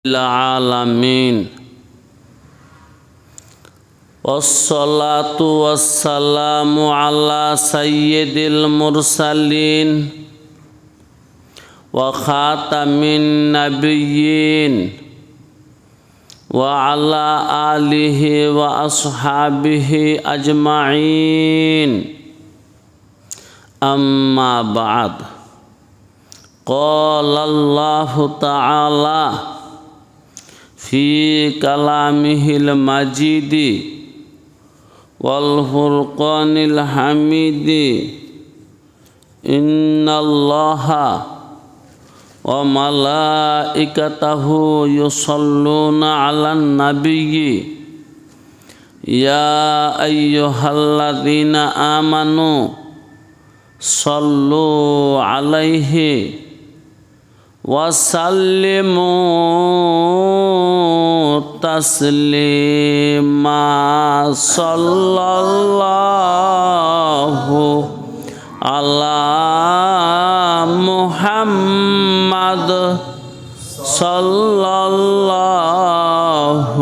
العالمين والصلاة والسلام على سيد المرسلين وخاتم النبيين وعلى آله وأصحابه أجمعين أما بعد قال الله تعالى في كلامه المجيد والفرقان الحميد إن الله وملائكته يصلون على النبي يا أيها الذين آمنوا صلوا عليه وسلموا تسليما صلى الله على محمد صلى الله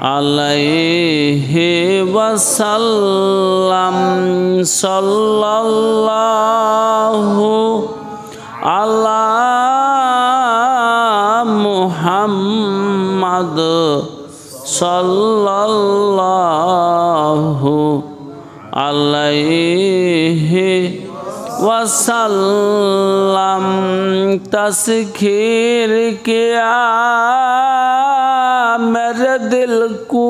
عليه وسلم صلى الله على محمد صلى الله عليه वसल्लम तस्खीर किया मेरे दिल को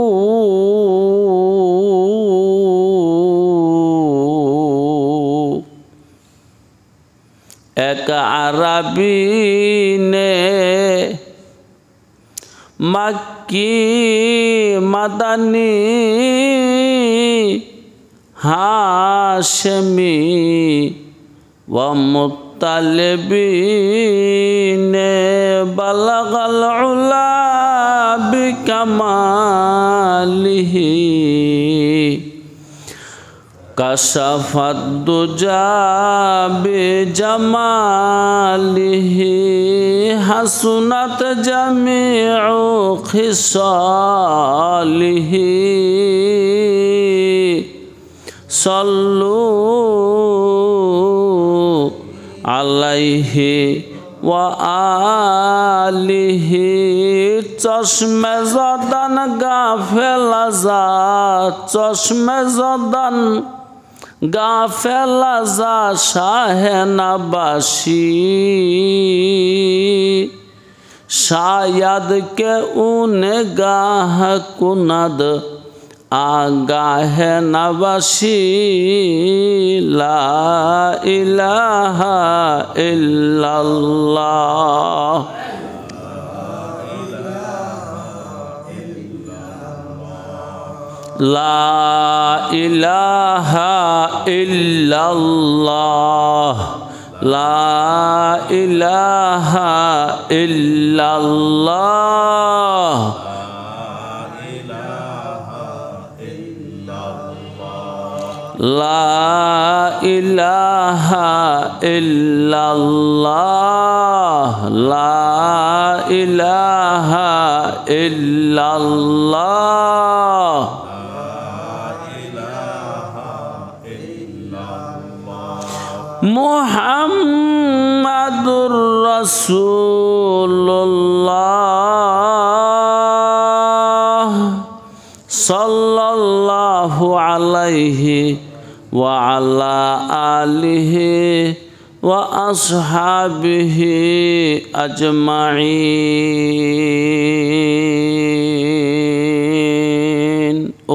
एक अरबी ने मक्की मदनी हाशमी व मुत्तलिबीन बलगल उला बिकमालिही कशफत दुजा बिजमालिही हसनत जमीउ खिसालिही सल्लू अलैहि व आलिहि चश्मे ज़दन गाफिल ज़ा चश्मे ज़दन गाफिल ज़ा शाह नबाशी शायद के ऊन गाह कुनद आगाह नबाशी ला इलाहा इल्लल्लाह ला इलाहा इल्लल्लाह ला इलाहा इल्लल्लाह ला इलाहा इल्लल्लाह ला इलाहा इल्लल्लाह मुहम्मदुर रसूलुल्लाह सल्लल्लाहु अलैहि व अला आलिहि व अस्हाबिहि अजमाइन।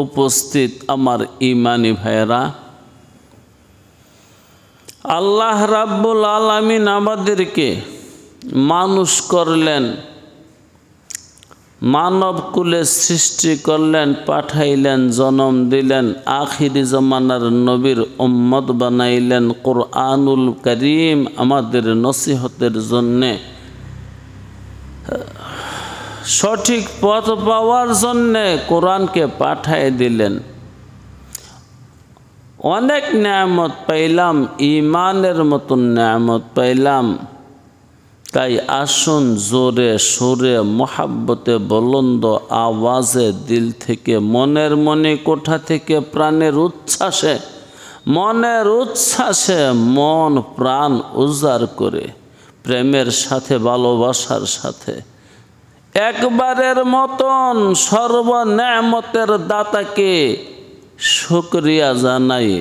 उपस्थित আমার ইমানি ভাইরা, আল্লাহ রাব্বুল আলামিন আমাদেরকে মানুষ করলেন, মানব কুলে সৃষ্টি করলেন, পাঠাইলেন, জন্ম দিলেন, আখিরি জমানার নবীর উম্মত বানাইলেন। কুরআনুল কারীম আমাদের নসিহতের জন্যে, সঠিক পথ পাওয়ার জন্যে কোরআনকে পাঠাই দিলেন। অনেক নিয়ামত পাইলাম, ইমানের মতন নিয়ামত পাইলাম, তাই আসুন জোরে সোরে মোহাব্বতে বুলন্দ আওয়াজে দিল থেকে মনের কোঠা থেকে প্রাণের উচ্ছ্বাসে মন প্রাণ উজাড় করে প্রেমের সাথে ভালোবাসার সাথে একবারের মতন সর্বনেয়ামতের দাতাকে শুকরিয়া জানাই।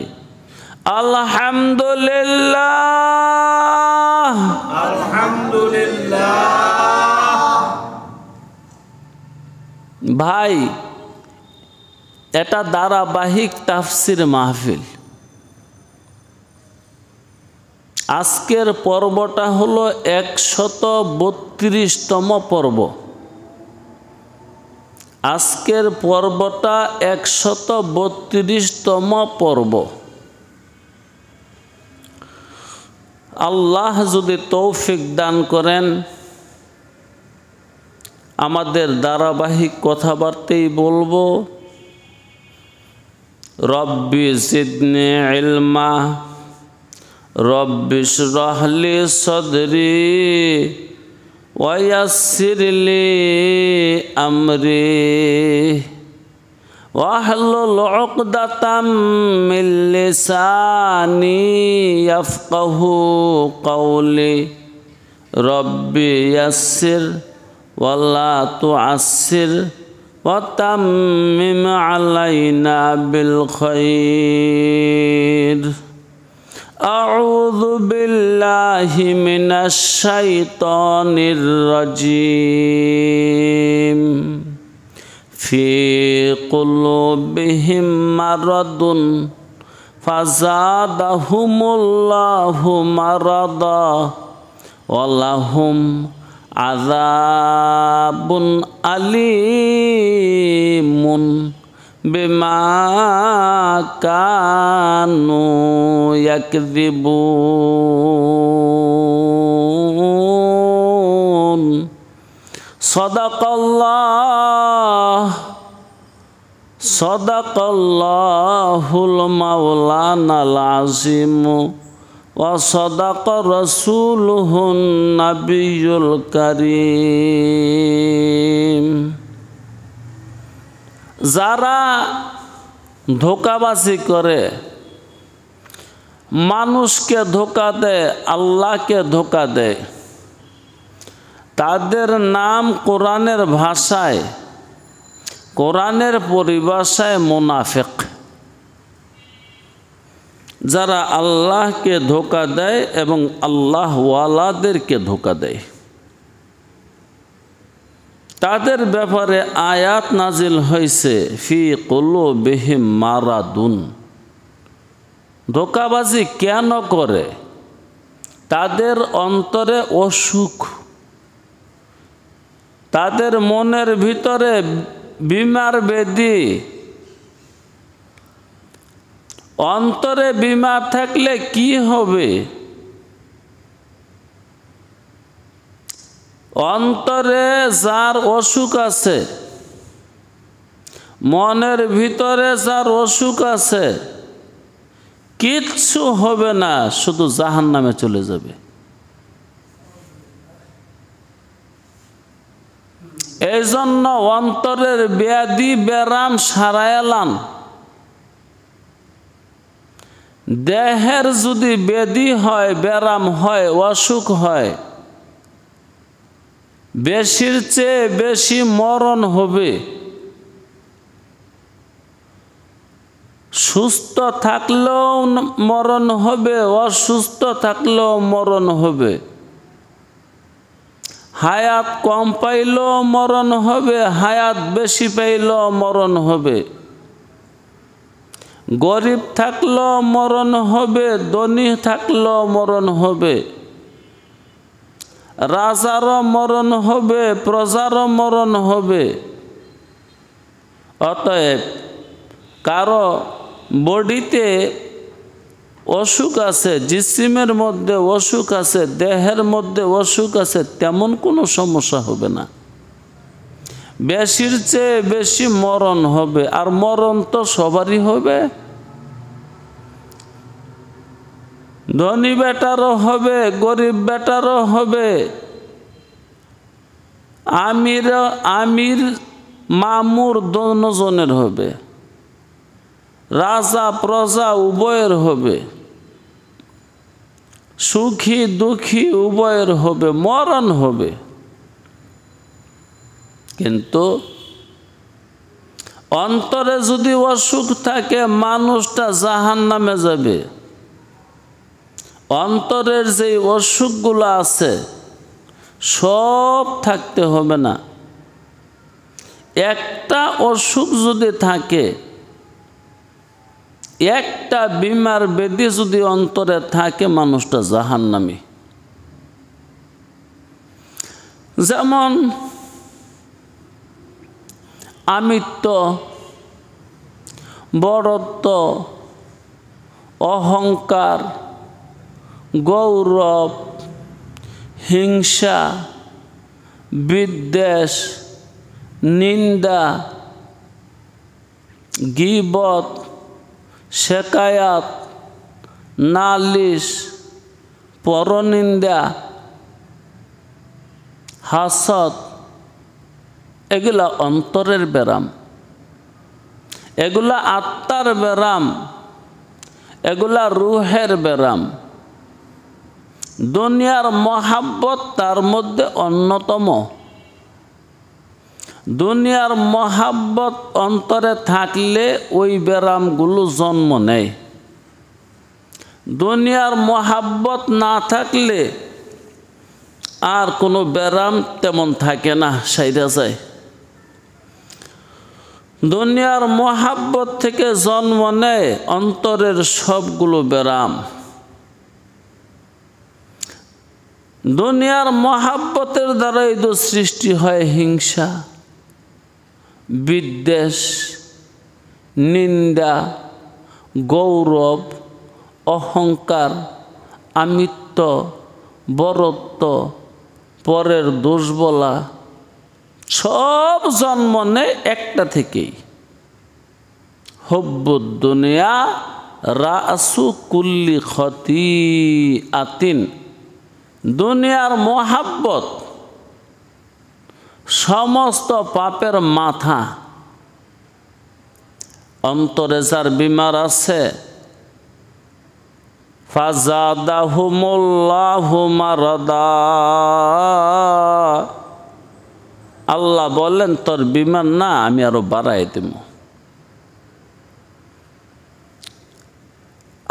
আলহামদুলিল্লাহ, আলহামদুলিল্লাহ। ভাই, এটা ধারাবাহিক তাফসির মাহফিল। আজকের পর্বটা হলো 132তম পর্ব। আজকের পর্বটা 132তম পর্ব। আল্লাহ যদি তৌফিক দান করেন আমাদের ধারাবাহিক কথাবার্তাই বলবো। রব্বি জিদনি ইলমা, রব্বি ইশরাহ লি সাদরি ওয়া ইয়াসসির লি আমরি ওয়াহলুল উকদাতাম মিন লিসানি ইয়াফকাহু কওলি। রব্বি ইয়াসসির ওয়া লা তুআসসির ওয়া তাম্মিম আলাইনা বিল খাইর। আউযু বিল্লাহি মিনাশ শাইতানির রাজিম। ফি কুলুবিহিম মারাদুন ফাযাদাহুমুল্লাহু মারাদা ওয়া লাহুম আযাবুন আলীমুন বিমা কানু ইয়াকযিবুন। সাদাকাল্লাহুল মাওলানাল আযীম ওয়া সাদাকা রাসূলুহুন নাবিয়্যুল কারীম। যারা ধোঁকাবাজি করে, মানুষকে ধোঁকা দেয়, আল্লাহকে ধোঁকা দেয়, তাদের নাম কোরআনের ভাষায়, কোরআনের পরিভাষায় মুনাফিক। যারা আল্লাহকে ধোঁকা দেয় এবং আল্লাহওয়ালাদেরকে ধোঁকা দেয়, তাদের ব্যাপারে আয়াত নাজিল হয়েছে ফি কুলুবিহিম মারাদুন। ধোঁকাবাজি কেন করে? তাদের অন্তরে অসুখ, তাদের মনের ভিতরে বিমার বেদি। অন্তরে বিমার থাকলে কি হবে? অন্তরে যার অসুখ আছে, মনের ভিতরে যার অসুখ আছে, কিচ্ছু হবে না, শুধু জাহান্নামে চলে যাবে। এই জন্য অন্তরের ব্যাধি ব্যারাম সারায়ালান। দেহের যদি ব্যাধি হয়, ব্যারাম হয়, অসুখ হয়, বেশির চেয়ে বেশি মরণ হবে। সুস্থ থাকলেও মরণ হবে, অসুস্থ থাকলেও মরণ হবে। হায়াত কম পাইলেও মরণ হবে, হায়াত বেশি পাইলেও মরণ হবে। গরিব থাকলেও মরণ হবে, ধনী থাকলেও মরণ হবে। রাজারও মরণ হবে, প্রজারও মরণ হবে। অতএব কারো বডিতে অসুখ আছে, জিসিমের মধ্যে অসুখ আছে, দেহের মধ্যে অসুখ আছে, তেমন কোনো সমস্যা হবে না। বেশির চেয়ে বেশি মরণ হবে, আর মরণ তো সবারই হবে। ধনী বেটারও হবে, গরিব বেটারও হবে, আমির মামুর দুজনের হবে, রাজা প্রজা উভয়ের হবে, সুখী দুঃখী উভয়ের হবে, মরণ হবে। কিন্তু অন্তরে যদি অসুখ থাকে মানুষটা জাহান্নামে যাবে। অন্তরের যে অসুখগুলো আছে সব থাকতে হবে না, একটা অসুখ যদি থাকে, একটা বিমার ব্যাধি যদি অন্তরে থাকে মানুষটা জাহান্নামী। যেমন আমিত্ব, বড়ত্ব, অহংকার, গৌরব, হিংসা, বিদ্বেষ, নিন্দা, গীবত, শেকায়াত, নালিশ, পরনিন্দা, হাসদ, এগুলা অন্তরের ব্যারাম, এগুলা আত্মার ব্যারাম, এগুলা রুহের ব্যারাম। দুনিয়ার মহাব্বত তার মধ্যে অন্যতম। দুনিয়ার মহাব্বত অন্তরে থাকলে ওই ব্যারামগুলো জন্ম নেয়। দুনিয়ার মহাব্বত না থাকলে আর কোনো ব্যারাম তেমন থাকে না, সাইরা যায়। দুনিয়ার মহাব্বত থেকে জন্ম নেয় অন্তরের সবগুলো ব্যারাম। দুনিয়ার মহাব্বতের দ্বারাই তো সৃষ্টি হয় হিংসা, বিদ্বেষ, নিন্দা, গৌরব, অহংকার, আমিত্ব, বরত্ব, পরের দোষ বলা, সব জন্ম নেয় একটা থেকেই। হুব্বুদ দুনিয়া রাসু কুল্লি খতিআতিন। দুনিয়ার মহাব্বত সমস্ত পাপের মাথা। অন্তরে যার বিমার আছে ফাজাদাহুমুল্লাহু মারাদা, আল্লাহ বলেন তোর বিমার না, আমি আরো বাড়াই দেব।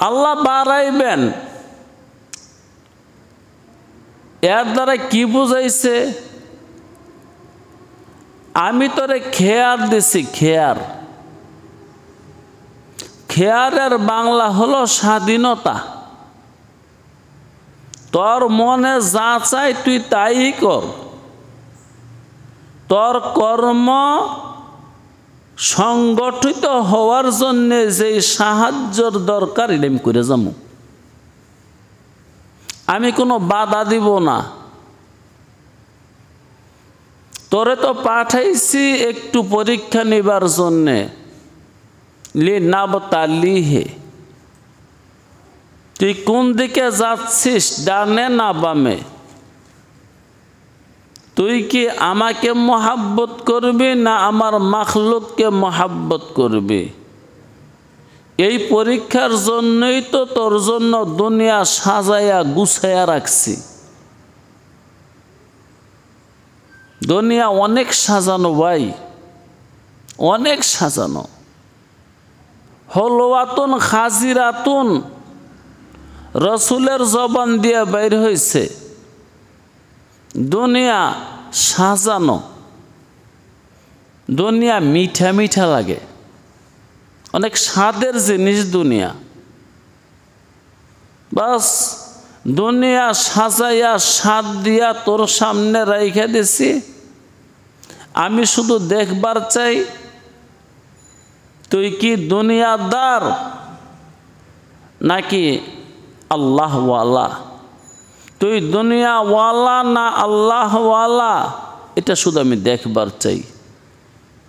আল্লাহ বাড়াইবেন। এর দ্বারা কি বুঝাইছে? আমি তোরে খেয়ার দিছি। খেয়ার, খেয়ারের বাংলা হলো স্বাধীনতা। তোর মনে যা চাই তুই তাই কর। তোর কর্ম সংগঠিত হওয়ার জন্য যে সাহায্যর দরকার এটা আমি করে যাবো। আমি কোনো বাধা দিব না। তোরে তো পাঠাইছি একটু পরীক্ষা নিবার জন্যে, লিনাবতালিহি। তুই কোন দিকে যাচ্ছিস, ডানে না বামে? তুই কি আমাকে মহাব্বত করবি না আমার মাখলুককে মহাব্বত করবি? এই পরীক্ষার জন্যই তো তোর জন্য দুনিয়া সাজাইয়া গুছাইয়া রাখছি। দুনিয়া অনেক সাজানো ভাই, অনেক সাজানো। হলওয়াতুন খাজিরাতুন রসুলের জবান দিয়ে বাইর হয়েছে। দুনিয়া সাজানো, দুনিয়া মিঠা মিঠা লাগে, অনেক স্বাদের জিনিস দুনিয়া। বাস দুনিয়া সাজাইয়া স্বাদ দিয়া তোর সামনে রাইখা দিছি। আমি শুধু দেখবার চাই তুই কি দুনিয়াদার নাকি আল্লাহওয়ালা। তুই দুনিয়াওয়ালা না আল্লাহওয়ালা, এটা শুধু আমি দেখবার চাই।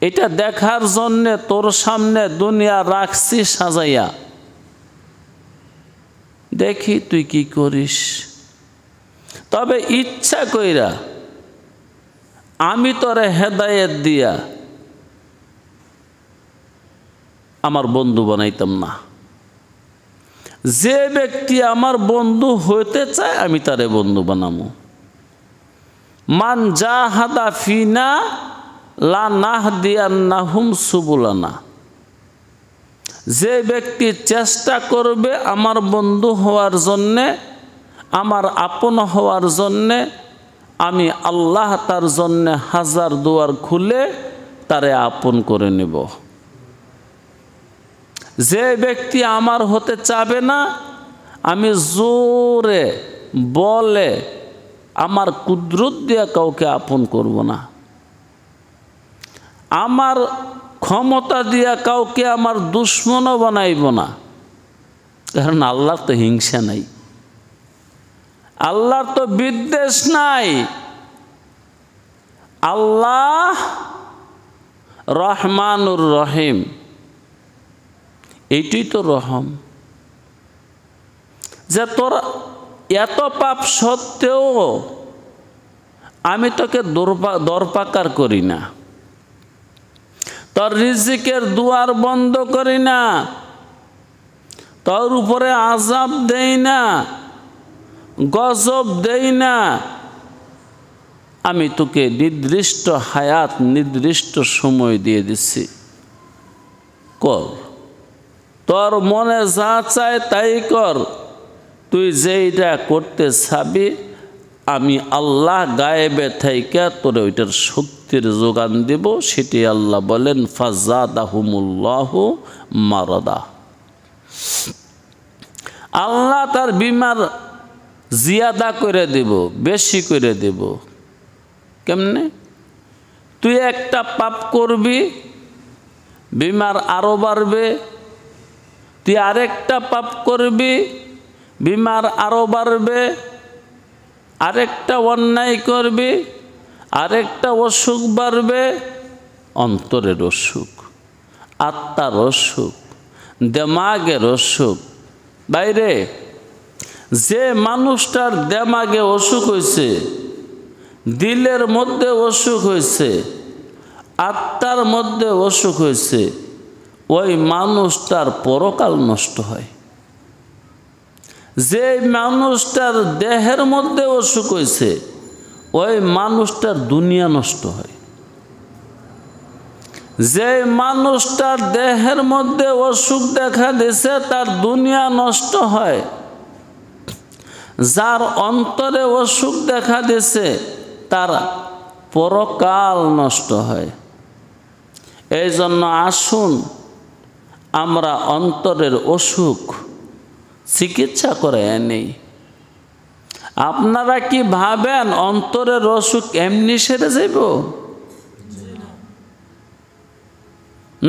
এটা দেখার জন্যে তোর সামনে দুনিয়া রাখছি সাজাইয়া। দেখি তুই কি করিস। তবে ইচ্ছা কইরা আমি তোরে হেদায়েত দিয়া আমার বন্ধু বানাইতাম না। যে ব্যক্তি আমার বন্ধু হইতে চায় আমি তারে বন্ধু বানাবো। মান জাহাদা ফিনা লানাহদিয়ান্নাহুম সুবুলানা। যে ব্যক্তি চেষ্টা করবে আমার বন্ধু হওয়ার জন্যে, আমার আপন হওয়ার জন্যে, আমি আল্লাহ তার জন্যে হাজার দুয়ার খুলে তারে আপন করে নেব। যে ব্যক্তি আমার হতে চাবে না, আমি জোরে বলে আমার কুদরত দিয়ে কাউকে আপন করব না। আমার ক্ষমতা দিয়া কাউকে আমার দুশ্মনও বানাইব না। কারণ আল্লাহর তো হিংসা নাই, আল্লাহর তো বিদ্বেষ নাই। আল্লাহ রহমানুর রহিম, এইটাই তো রহম। যে তোর এত পাপ সত্ত্বেও আমি তোকে দরপাকার করি না, তোর রিজিকের দুয়ার বন্ধ করি না, তোর উপরে আযাব দেই না, গজব দেই না। আমি তোকে নির্দিষ্ট হায়াত, নির্দিষ্ট সময় দিয়ে দিচ্ছি, কর, তোর মনে যা চায় তাই কর। তুই যেইটা করতে চাবি আমি আল্লাহ গায়েবে থাইকা তোরে ওইটার শক্তির যোগান দেব। সেটি আল্লাহ বলেন ফাজাদাহুমুল্লাহু মারাদা। আল্লাহ তার বিমার জিয়াদা করে দেব, বেশি করে দেব। কেমনে? তুই একটা পাপ করবি, বিমার আরো বাড়বে। তুই আরেকটা পাপ করবি, বিমার আরো বাড়বে। আরেকটা অন্যায় করবি, আরেকটা অসুখ বাড়বে। অন্তরের অসুখ, আত্মার অসুখ, দেমাগের অসুখ। বাইরে যে মানুষটার দেমাগে অসুখ হয়েছে, দিলের মধ্যে অসুখ হয়েছে, আত্মার মধ্যে অসুখ হয়েছে, ওই মানুষটার পরকাল নষ্ট হয়। যে মানুষটার দেহের মধ্যে অসুখ হয়েছে, ওই মানুষটার দুনিয়া নষ্ট হয়। যে মানুষটার দেহের মধ্যে অসুখ দেখা দিয়েছে, তার দুনিয়া নষ্ট হয়। যার অন্তরে অসুখ দেখা দিয়েছে, তার পরকাল নষ্ট হয়। এই জন্য আসুন আমরা অন্তরের অসুখ চিকিৎসা করে নেই। আপনারা কি ভাবেন অন্তরের অসুখ এমনি সেরে যাইব?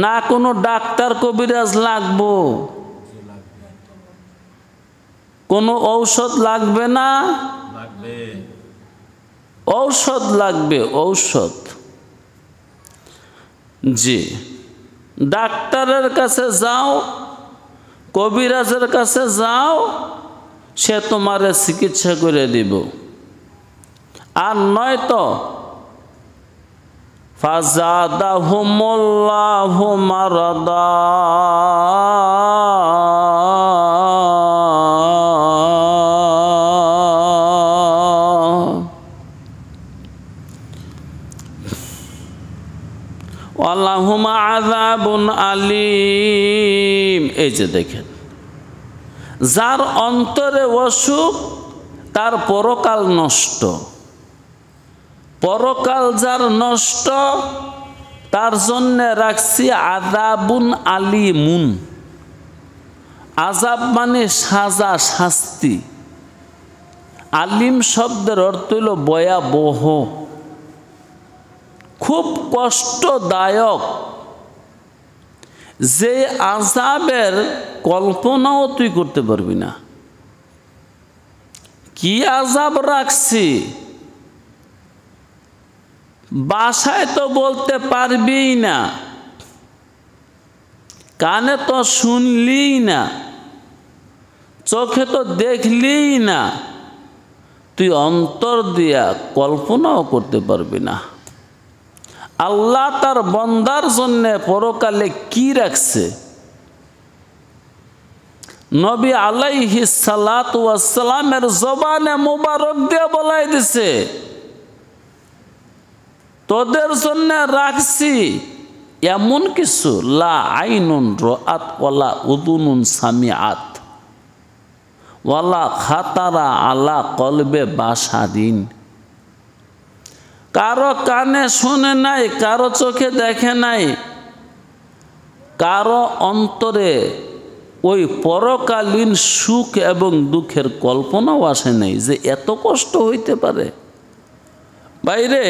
না কোনো ডাক্তার কবিরাজ লাগবো? কোনো ঔষধ লাগবে না? ঔষধ লাগবে, ঔষধ। জি, ডাক্তারের কাছে যাও, কবিরাজের কাছে যাও, সে তোমারে চিকিৎসা করে দিব। আর নয়তো ফাজাদাহুমুল্লাহু মারাদা, ওয়ালাহুম আযাবুন আলীম। এই যে দেখেন, যার অন্তরে অসুখ তার পরকাল নষ্ট। পরকাল যার নষ্ট, তার জন্যে রাখছি আযাবুন আলীমুন। আযাব মানে সাজা, শাস্তি। আলিম শব্দের অর্থ হইল ভয়াবহ, খুব কষ্টদায়ক। যে আযাবের কল্পনাও তুই করতে পারবি না। কি আযাব রাখছি বাসায় তো বলতে পারবি না, কানে তো শুনলি না, চোখে তো দেখলি না, তুই অন্তর দিয়া কল্পনাও করতে পারবি না। আল্লাহ তার বন্দার জন্য পরকালে কি রাখছে। নবী আলাইহিস সালাতু ওয়াস সালামের জবানে মুবারক দিয়ে বলাই দিছে, তোদের জন্য রাখছি এমন কিছু, লা আইনুন রাআত ওয়ালা উযুনুন সামিআত ওয়ালা খাতারা আলা কলবে বাশারিন। কারো কানে শুনে নাই, কারো চোখে দেখে নাই, কারো অন্তরে ওই পরকালীন সুখ এবং দুঃখের কল্পনাও আসে নাই যে এত কষ্ট হইতে পারে। বাইরে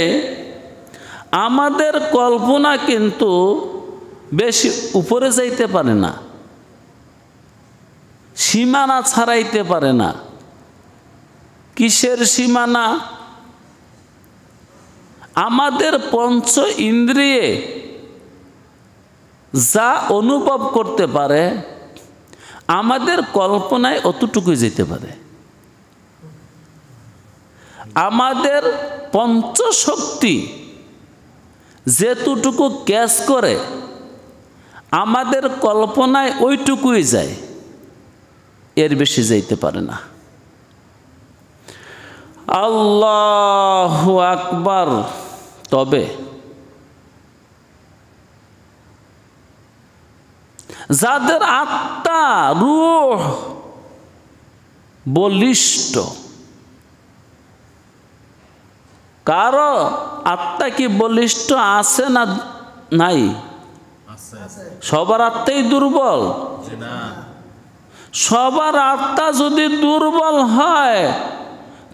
আমাদের কল্পনা কিন্তু বেশি উপরে যাইতে পারে না, সীমানা ছাড়াইতে পারে না। কিসের সীমানা? আমাদের পঞ্চ ইন্দ্রিয়ে যা অনুভব করতে পারে আমাদের কল্পনায় অতটুকুই যেতে পারে। আমাদের পঞ্চশক্তি যেতটুকু ক্যাচ করে আমাদের কল্পনায় ওইটুকুই যায়, এর বেশি যাইতে পারে না। আল্লাহু আকবার। তবে যাদের আত্মা রূহ বলিষ্ঠ, কারো আত্মা কি বলিষ্ঠ আছে না নাই? সবার আত্মাই দুর্বল। সবার আত্মা যদি দুর্বল হয়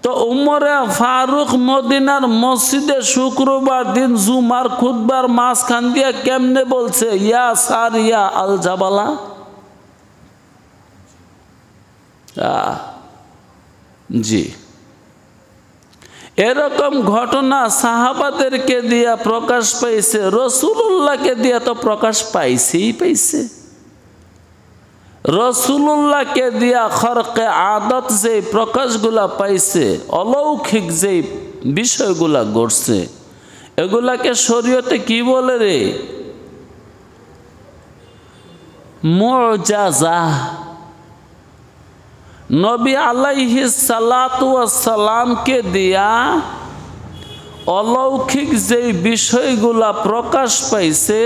তো উমরে ফারুক মদিনার মসজিদে শুক্রবার দিন জুমার খুতবার মাঝখান দিয়ে কেমনে বলছে, ইয়া সারিয়া আল জাবালা। জি, এরকম ঘটনা সাহাবাদেরকে দিয়া প্রকাশ পাইছে, রসুলুল্লাহকে দিয়া তো প্রকাশ পাইছে। রসুলুল্লাহকে দিয়া খরকে আদত যে প্রকাশগুলা পাইছে, অলৌকিক যে বিষয়গুলা ঘটছে, এগুলাকে শরীয়তে কি বলে রে? মুজাজা। নবী আলাইহিস সালাতু ওয়াস সালামকে দিয়া অলৌকিক যে বিষয়গুলা প্রকাশ পাইছে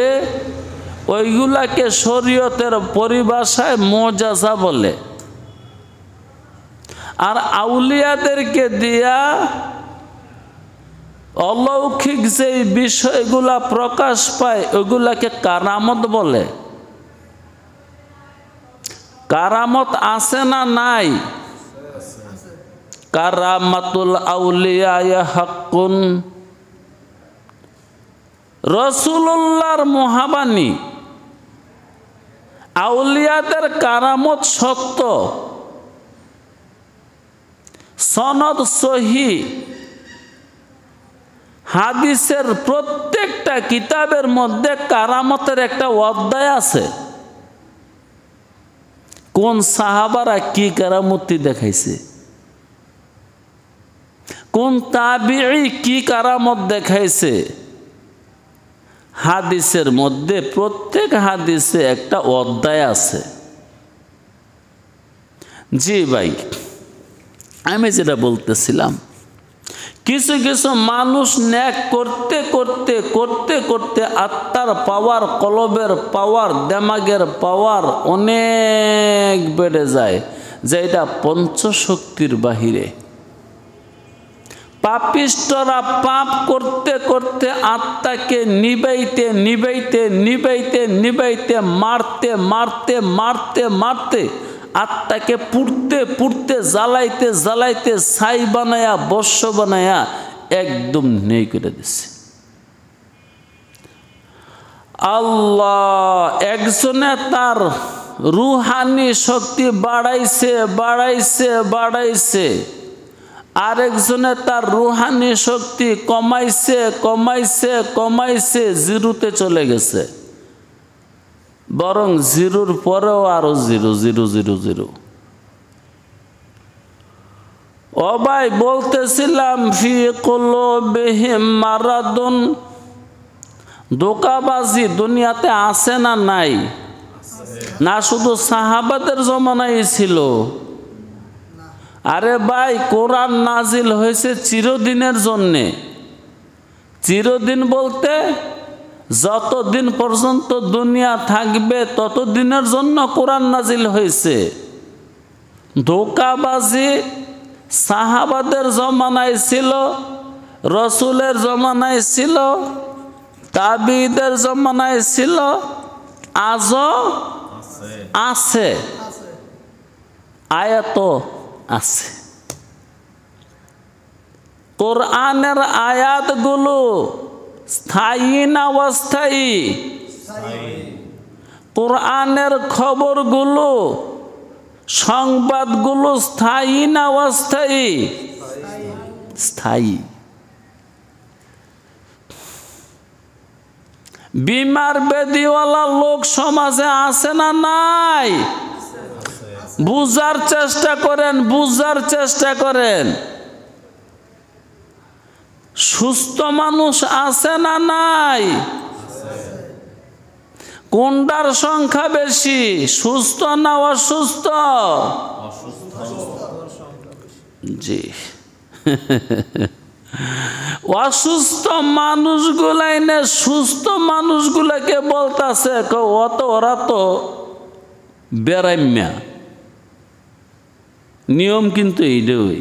ওইগুলাকে শরীয়তের পরিভাষায় মুজাজা বলে। আর আউলিয়াদেরকে দিয়া অলৌকিক যে বিষয়গুলা প্রকাশ পায় ওইগুলাকে কারামত বলে। কারামত আছে না নাই? কারামাতুল আউলিয়া হাক্কুন। রসুলুল্লাহর মহাবাণী, আউলিয়াদের কারামত সত্য, সনদ সহি। হাদিসের প্রত্যেকটা কিতাবের মধ্যে কারামতের একটা অধ্যায় আছে। কোন সাহাবারা কি কারামতি দেখাইছে, কোন তাবিঈ কি কারামত দেখাইছে, হাদিসের মধ্যে প্রত্যেক হাদিসে একটা অধ্যায় আছে। জি ভাই, আমি যেটা বলতেছিলাম, কিছু কিছু মানুষ ন্যাক করতে করতে করতে করতে আত্মার পাওয়ার, কলবের পাওয়ার, দেমাগের পাওয়ার অনেক বেড়ে যায়, যেটা পঞ্চশক্তির বাহিরে। পাপিষ্টরা পাপ করতে করতে আত্মাকে নিবাইতে নিবাইতে নিবাইতে নিবাইতে মারতে মারতে মারতে মারতে আত্মাকে পুড়তে পুড়তে জ্বালাইতে জ্বালাইতে ছাই বানায়া বর্ষ বানায়া একদম নেই করে দিছে। আল্লাহ একজনে তার রুহানি শক্তি বাড়াইছে বাড়াইছে বাড়াইছে, আরেকজনে তার রুহানি শক্তি কমাইছে কমাইছে কমাইছে, জিরোতে চলে গেছে। বরং জিরোর পরেও আরো জিরো জিরো জিরো জিরো। ও ভাই, বলতেছিলাম ফি কুলুবিহিম মারাদুন ধোঁকাবাজি দুনিয়াতে আছে না নাই? না শুধু সাহাবাদের জমানায় ছিল। আরে ভাই, কোরআন নাজিল হয়েছে চিরদিনের জন্যে। চিরদিন বলতে যতদিন পর্যন্ত দুনিয়া থাকবে ততদিনের জন্য কোরআন নাজিল হয়েছে। ধোঁকাবাজি সাহাবাদের জমানায় ছিল, রসুলের জমানায় ছিল, তাবিদের জমানায় ছিল, আজও আছে, আয়াতও আছে। কোরআনের আয়াতগুলো স্থায়ী না অস্থায়ী? কোরআনের খবরগুলো, সংবাদগুলো স্থায়ী না অস্থায়ী? স্থায়ী। বিমার বেদিওয়ালা লোক সমাজে আছে না নাই? বুঝার চেষ্টা করেন, বুঝার চেষ্টা করেন। সুস্থ মানুষ আছে না নাই? কোনটার সংখ্যা বেশি, সুস্থ না অসুস্থ? জি। অসুস্থ মানুষগুলাই না সুস্থ মানুষগুলাকে বলতাছে ওরা তো বেরাম্যা। নিয়ম কিন্তু এইটাই।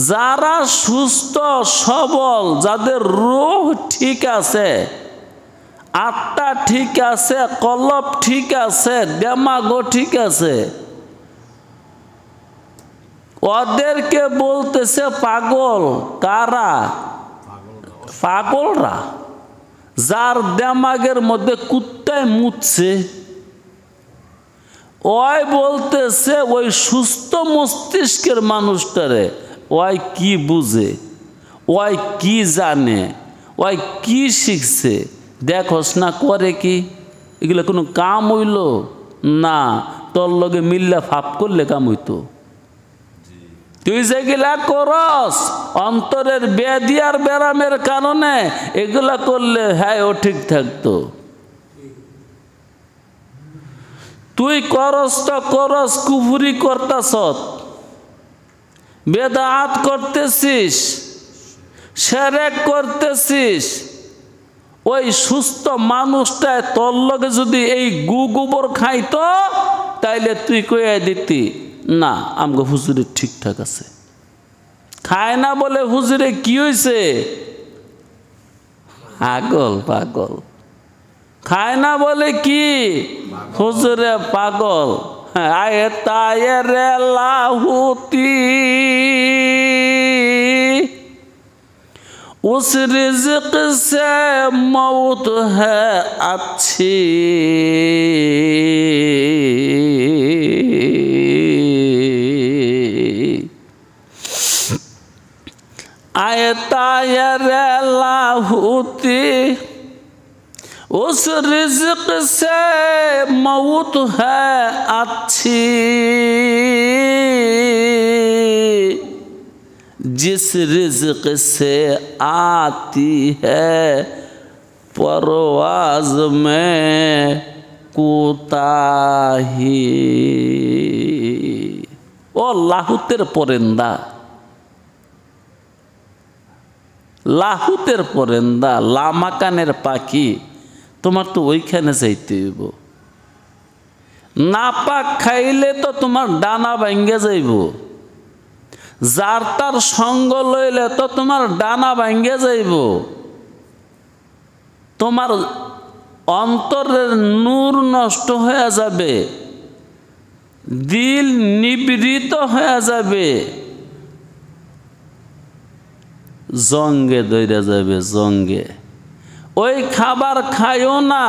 যারা সুস্থ সবল, যাদের রূহ ঠিক আছে, আত্মা ঠিক আছে, কলব ঠিক আছে, দেমাগও ঠিক আছে, ওদেরকে বলতেছে পাগল। কারা? পাগলরা। যার দেমাগের মধ্যে কুত্তায় মুতছে, ওই বলতেছে ওই সুস্থ মস্তিষ্কের মানুষটারে ওই কি বুঝে, ওই কি জানে, ওই কি শিখছে, দেখোস না করে কি? এগুলো কোনো কাম হইল না? তোর লগে মিল্লা ফাপ করলে কাম হইতো? তুই যেগুলা করস অন্তরের ব্যাধি আর ব্যারামের কারণে, এগুলা করলে হ্যাঁ ও ঠিক থাকতো। তুই করস তো করস, কুফরি করতাস, বেদাত করতেছিস, শিরক করতেছিস। ওই সুস্থ মানুষটায় তোর লগে যদি এই গোবর খাইতো, তাইলে তুই কইয়া দিতি না আমগো হুজুরে ঠিকঠাক আছে। খায় না বলে হুজুরে কি হয়েছে? পাগল। পাগল খায় না বলে কি হুজুরে পাগল। আয়ে তায়ে লাহুতি उस रिज़्क़ से मौत है अच्छी, आए तायर लाहुती उस रिज़्क़ से मौत है अच्छी, जिस रिज़्क़ से आती है परवाज़ में कोताही। ও লাহুতের পরেন্দা, লাহুতের পরেন্দা, লামাকানের পাখি, তোমার তো ওইখানে যাইতে হইব। না পাক খাইলে তো তোমার ডানা ভাঙ্গে যাইব। যার তার সঙ্গ লইলে তো তোমার ডানা ভাঙ্গে যাইব। তোমার অন্তরের নূর নষ্ট হয়ে যাবে, দিল নিবৃত হয়ে যাবে, জঙ্গে দইরা যাবে, জঙ্গে। ওই খাবার খাইও না,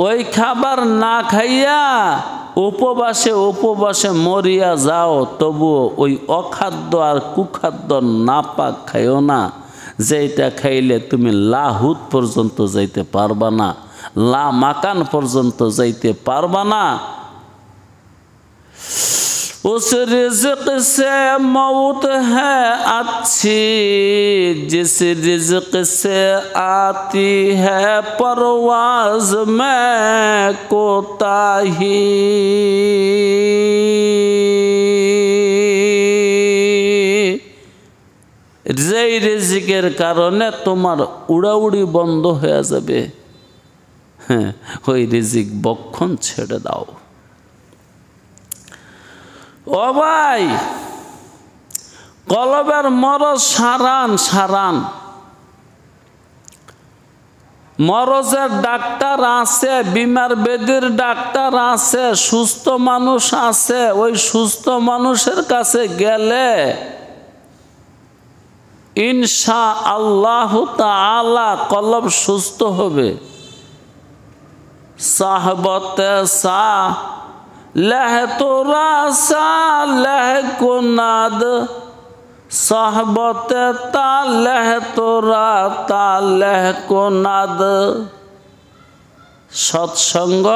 ওই খাবার না খাইয়া উপবাসে উপবাসে মরিয়া যাও, তবুও ওই অখাদ্য আর কুখাদ্য না পাক খাইও না, যেটা খাইলে তুমি লাহুত পর্যন্ত যাইতে পারবা না, লা মাকান পর্যন্ত যাইতে পারবা না। उस रिज़्क़ से मौत है अच्छी, जिस रिज़्क़ से आती है परवाज़ में कोताही। যেই রিজিকের কারণে তোমার উড়াউড়ি বন্ধ হয়ে যাবে, হ্যাঁ, ওই রিজিক বক্ষণ ছেড়ে দাও। ও ভাই, কলবের মরজ সারান সারান। মরজের ডাক্তার আছে, বিমার বেদির ডাক্তার আছে, সুস্থ মানুষ আছে। ওই সুস্থ মানুষের কাছে গেলে ইনশা আল্লাহ তাআলা কলব সুস্থ হবে। সাহবতে সা লহ তোরা সা লহ কুনাদ, সাহবতে তা লহ তোরা তা লহ কুনাদ। সৎসঙ্গ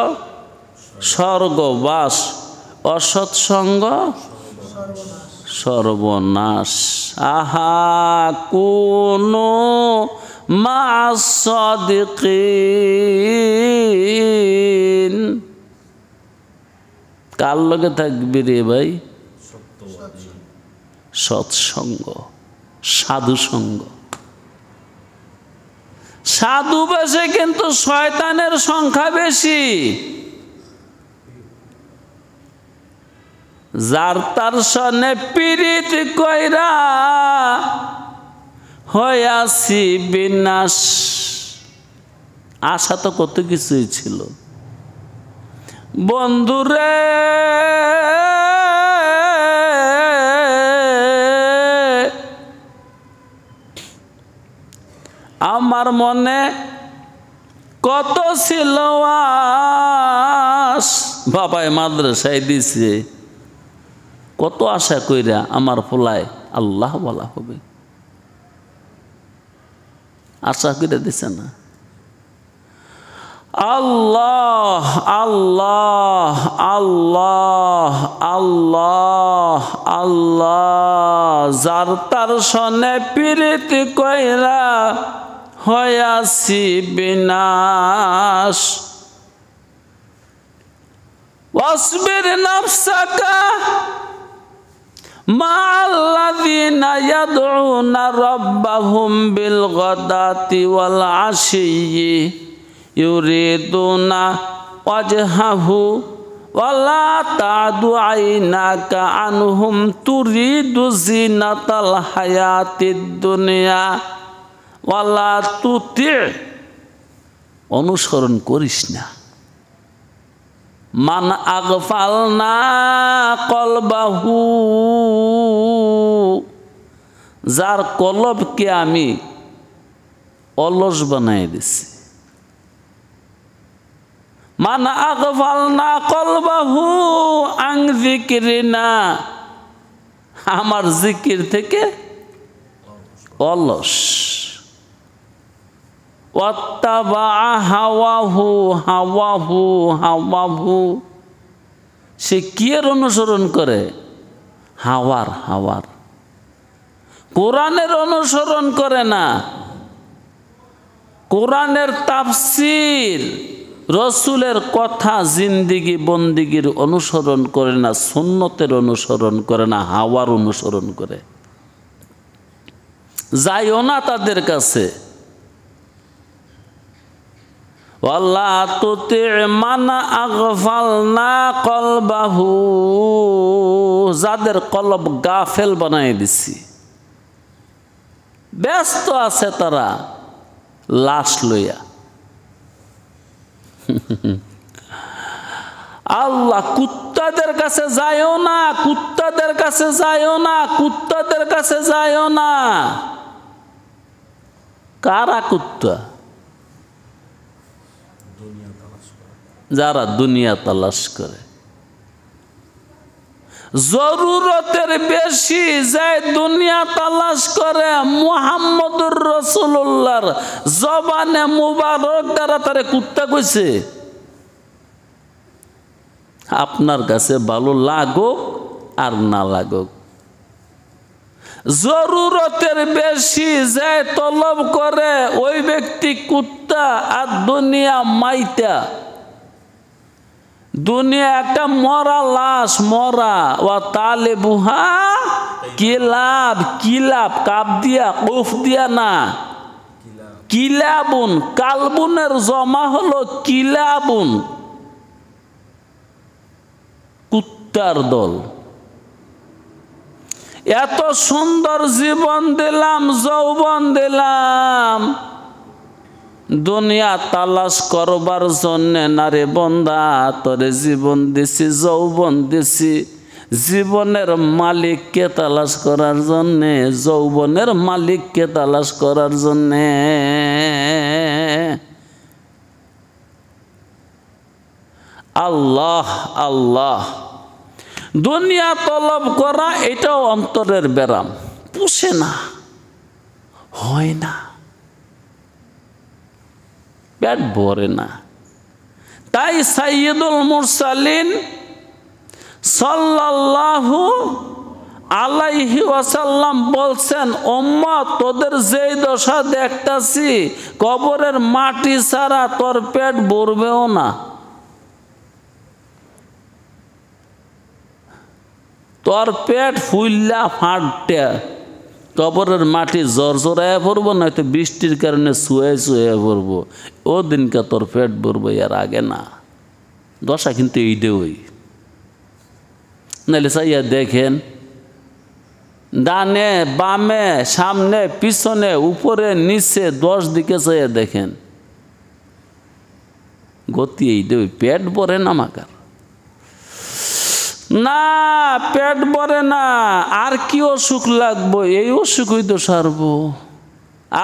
স্বর্গবাস, অসৎসঙ্গ সর্বনাশ। আহা কুনু মা'আস সাদিকিন। কার লগে থাকবি রে ভাই? সৎসঙ্গ, সাধু সঙ্গ। সাধু বেশে কিন্তু শয়তানের সংখ্যা বেশি। যার তার সনে পীড়িত কইরা হইয়াছি বিনাশ। আশা তো কত কিছুই ছিল বন্ধুরে, আমার মনে কত ছিল আস। বাবাই মাদ্রাসায় দিছে, কত আশা কইরা আমার পোলায় আল্লাহ বলা হবে, আশা কইরা দিছে না। আল্লাহ আল্লাহ আল্লাহ আল্লাহ আল্লাহ। যার তার সনে পীড়িত কইরা হইয়াছি বিনাশ। ওয়াসবির নাফসাকা মা'আল্লাযীনা ইয়াদউনা রাব্বাহুম বিল গাদাতি ওয়াল আশিয়্যি ইউরিদুনা ওয়াজহাহু ওয়ালা তা'দু আইনাকা আনহুম তুরিদু যিনাতাল হায়াতিদ দুনিয়া ওয়ালা তুতি'। অনুসরণ করিস না। মান আগফালনা কলবাহু, যার কলবকে আমি অলস বানাই দিছি। মান আগফালনা কলবাহু আন যিকরিনা, আমার জিকির থেকে অলস। ওয়াত্তাবা হাওয়াহু হাওয়াহু হাওয়াহু, সে কি এর অনুসরণ করে? হাওয়ার হাওয়ার। কোরআনের অনুসরণ করে না, কোরআনের তাফসীর রসুলের কথা জিন্দিগি বন্দিগির অনুসরণ করে না, সুন্নতের অনুসরণ করে না, হাওয়ার অনুসরণ করে। যাইও না তাদের কাছে। ওয়ালা তুতি' মান আগফালনা কলবাহু, যাদের কলব গাফেল বানাই দিছি, ব্যস্ত আছে তারা লাশ লইয়া। আল্লাহ, কুত্তাদের কাছে যাইও না, কুত্তাদের কাছে যাইও না, কুত্তাদের কাছে যাইও না। কারা কুত্তা? যারা দুনিয়া তালাশ করে। জরুরতের বেশি যায় দুনিয়া তালাশ করে। মুহাম্মদুর রাসূলুল্লাহর জবানে মুবারক দ্বারা তারে কুত্তা কইছে। আপনার কাছে ভালো লাগুক আর না লাগুক, জরুরতের বেশি যে তলব করে ওই ব্যক্তি কুত্তা আর দুনিয়া মাইতা। দুনিয়া একটা মরা লাশ, মরা। ওয়া তালেবুহা কিলাব, কিলাব কাপ দিয়া কফ দিয়া না, কিলাবুন, কালবুনের জমা হলো কিলাবুন, কুত্তার দল। এত সুন্দর জীবন দিলাম, যৌবন দিলাম, দুনিয়া তালাশ করবার জন্যে। না রে বন্দা, তোরে জীবন দিছি, যৌবন দিছি, জীবনের মালিককে তালাশ করার জন্যে, যৌবনের মালিককে তালাশ করার জন্যে। আল্লাহ আল্লাহ। দুনিয়া তলব করা এটাও অন্তরের ব্যারাম, পুষে না, হয় না, পেট ভরে না। তাই সাইয়্যিদুল মুরসালিন সাল্লাল্লাহু আলাইহি ওয়াসাল্লাম বলছেন, উম্মত তোদের যেই দশা দেখতাছি, কবরের মাটি ছাড়া তোর পেট ভরবেও না। তোর পেট ফুইল্লা ফাটটা কবরের মাটি জরজরায় পড়বো, নয়তো বৃষ্টির কারণে শুয়ে শুয়ে পড়বো। ও দিনকে তোর পেট ভরবো, এর আগে না। দশা কিন্তু এইটা ওই। নাহলে চাইয়া দেখেন, ডানে বামে সামনে পিছনে উপরে নিচে 10 দিকে চাইয়া দেখেন, গতি এইটা ওই। পেট ভরে না মাকার না, পেট ভরে না। আর কি অসুখ লাগবো? এই অসুখই তো সারবো।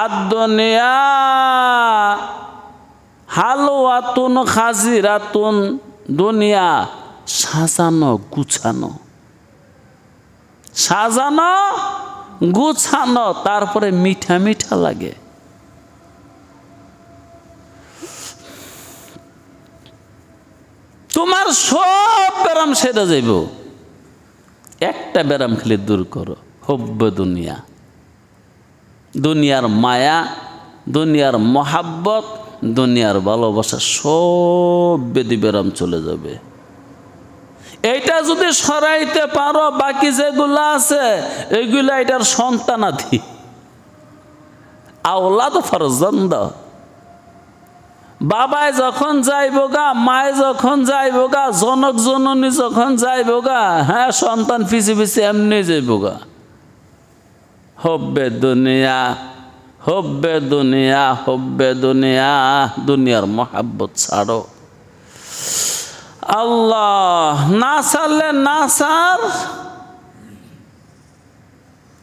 আর দুনিয়া হালুয়াতুন খাজিরাতুন, দুনিয়া সাজানো গুছানো, সাজানো গুছানো, তারপরে মিঠা মিঠা লাগে। তোমার সব ব্যারাম সেরে যাইব, একটা ব্যারাম খালি দূর করো, হব্বে দুনিয়া। দুনিয়ার মায়া, দুনিয়ার মহাব্বত, দুনিয়ার ভালোবাসা, সব বেদি ব্যারাম চলে যাবে। এইটা যদি সরাইতে পারো, বাকি যেগুলো আছে এইগুলা এটার সন্তানাদি, আওলাদ ফরজন্দ। বাবায় যখন যাইব গা, মায় যখন যাইব গা, জনক জননী যখন যাইব গা, হ্যাঁ সন্তান পিছে পিছে এমনি যাইব গা। হব্বে দুনিয়া, হব্বে দুনিয়া, হব্বে দুনিয়া, দুনিয়ার মহাব্বত ছাড়ো। আল্লাহ না ছাড়লে না ছাড়,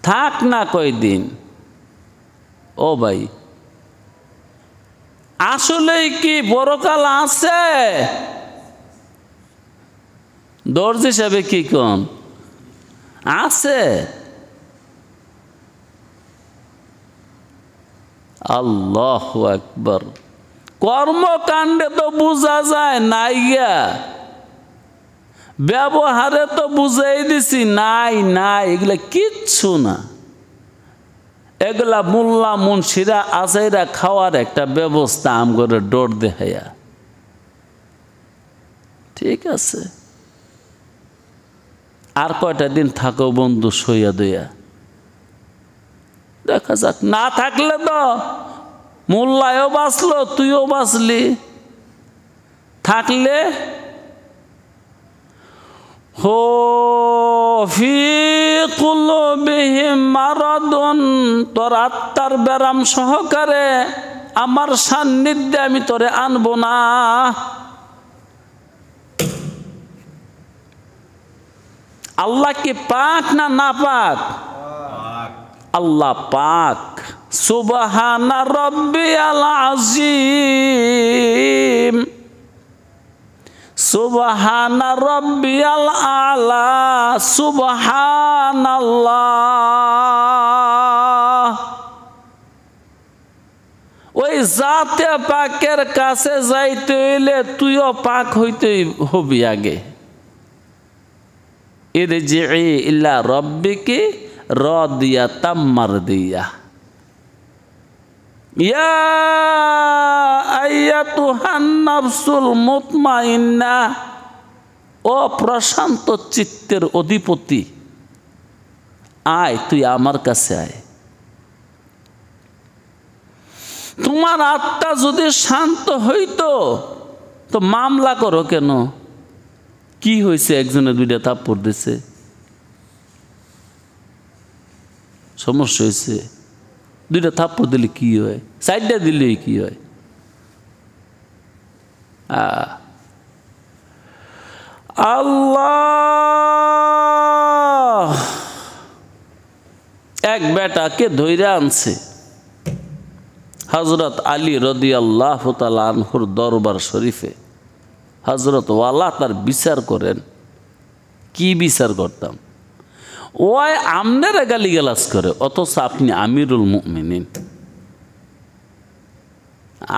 থাক না কয়দিন। ও ভাই, আসলেই কি পরকাল আছে? দর্জ হিসাবে কি কোন আছে? আল্লাহু আকবার। কর্মকাণ্ডে তো বোঝা যায় নাই গা, ব্যবহারে তো বুঝাই দিছি নাই নাই, এগুলা কিচ্ছু না। এগুলা মোল্লা মুন্সিরা আজাইরা খাওয়ার একটা ব্যবস্থা আম করে ডর দেখাইয়া। ঠিক আছে, আর কয়টা দিন থাকো বন্ধু সইয়া দইয়া, দেখা যাক। না থাকলে তো মোল্লায়ও বাঁচলো, তুইও বাঁচলি। থাকলে হো ফি কুলুবিহিম মারাদুন, তোর আত্মার ব্যারাম সহকারে আমার সান্নিধ্যে আমি তোরে আনবো না। আল্লাহ কি পাক না না পাক? আল্লাহ পাক। সুবহানা রাব্বিয়াল আযীম, সুবহানা রাব্বিয়াল আলা, সুবহানাল্লাহ। ওই জাতে পাকের কাছে যাইতে হইলে তুইও পাক হইতে হবি আগে। ইরজিই ইলা রাব্বিকি রাদিয়াতাম মারদিয়াহ। ইয়া আইয়াতুহান নাফসুল মুতমাইন্নাহ, ও প্রশান্ত চিত্তের অধিপতি, আয় তুই আমার কাছে আয়। তোমার আত্মা যদি শান্ত হইতো তো মামলা করো কেন? কি হয়েছে? একজনে দুইটা থাপ্পড় দিছে, সমস্যা হয়েছে। দুইটা থাপ্পড় দিলে কি হয়? চারটা দিলে কি হয়? আল্লাহ এক বেটাকে ধইরা আনছে হযরত আলী রাদিয়াল্লাহু তাআলা আনহুর দরবার শরীফে। হযরত ওয়ালা তার বিচার করেন। কি বিচার করতাম? ওই আমনেরা গালিগালাজ করে, অথচ আপনি আমিরুল মুমিনিন,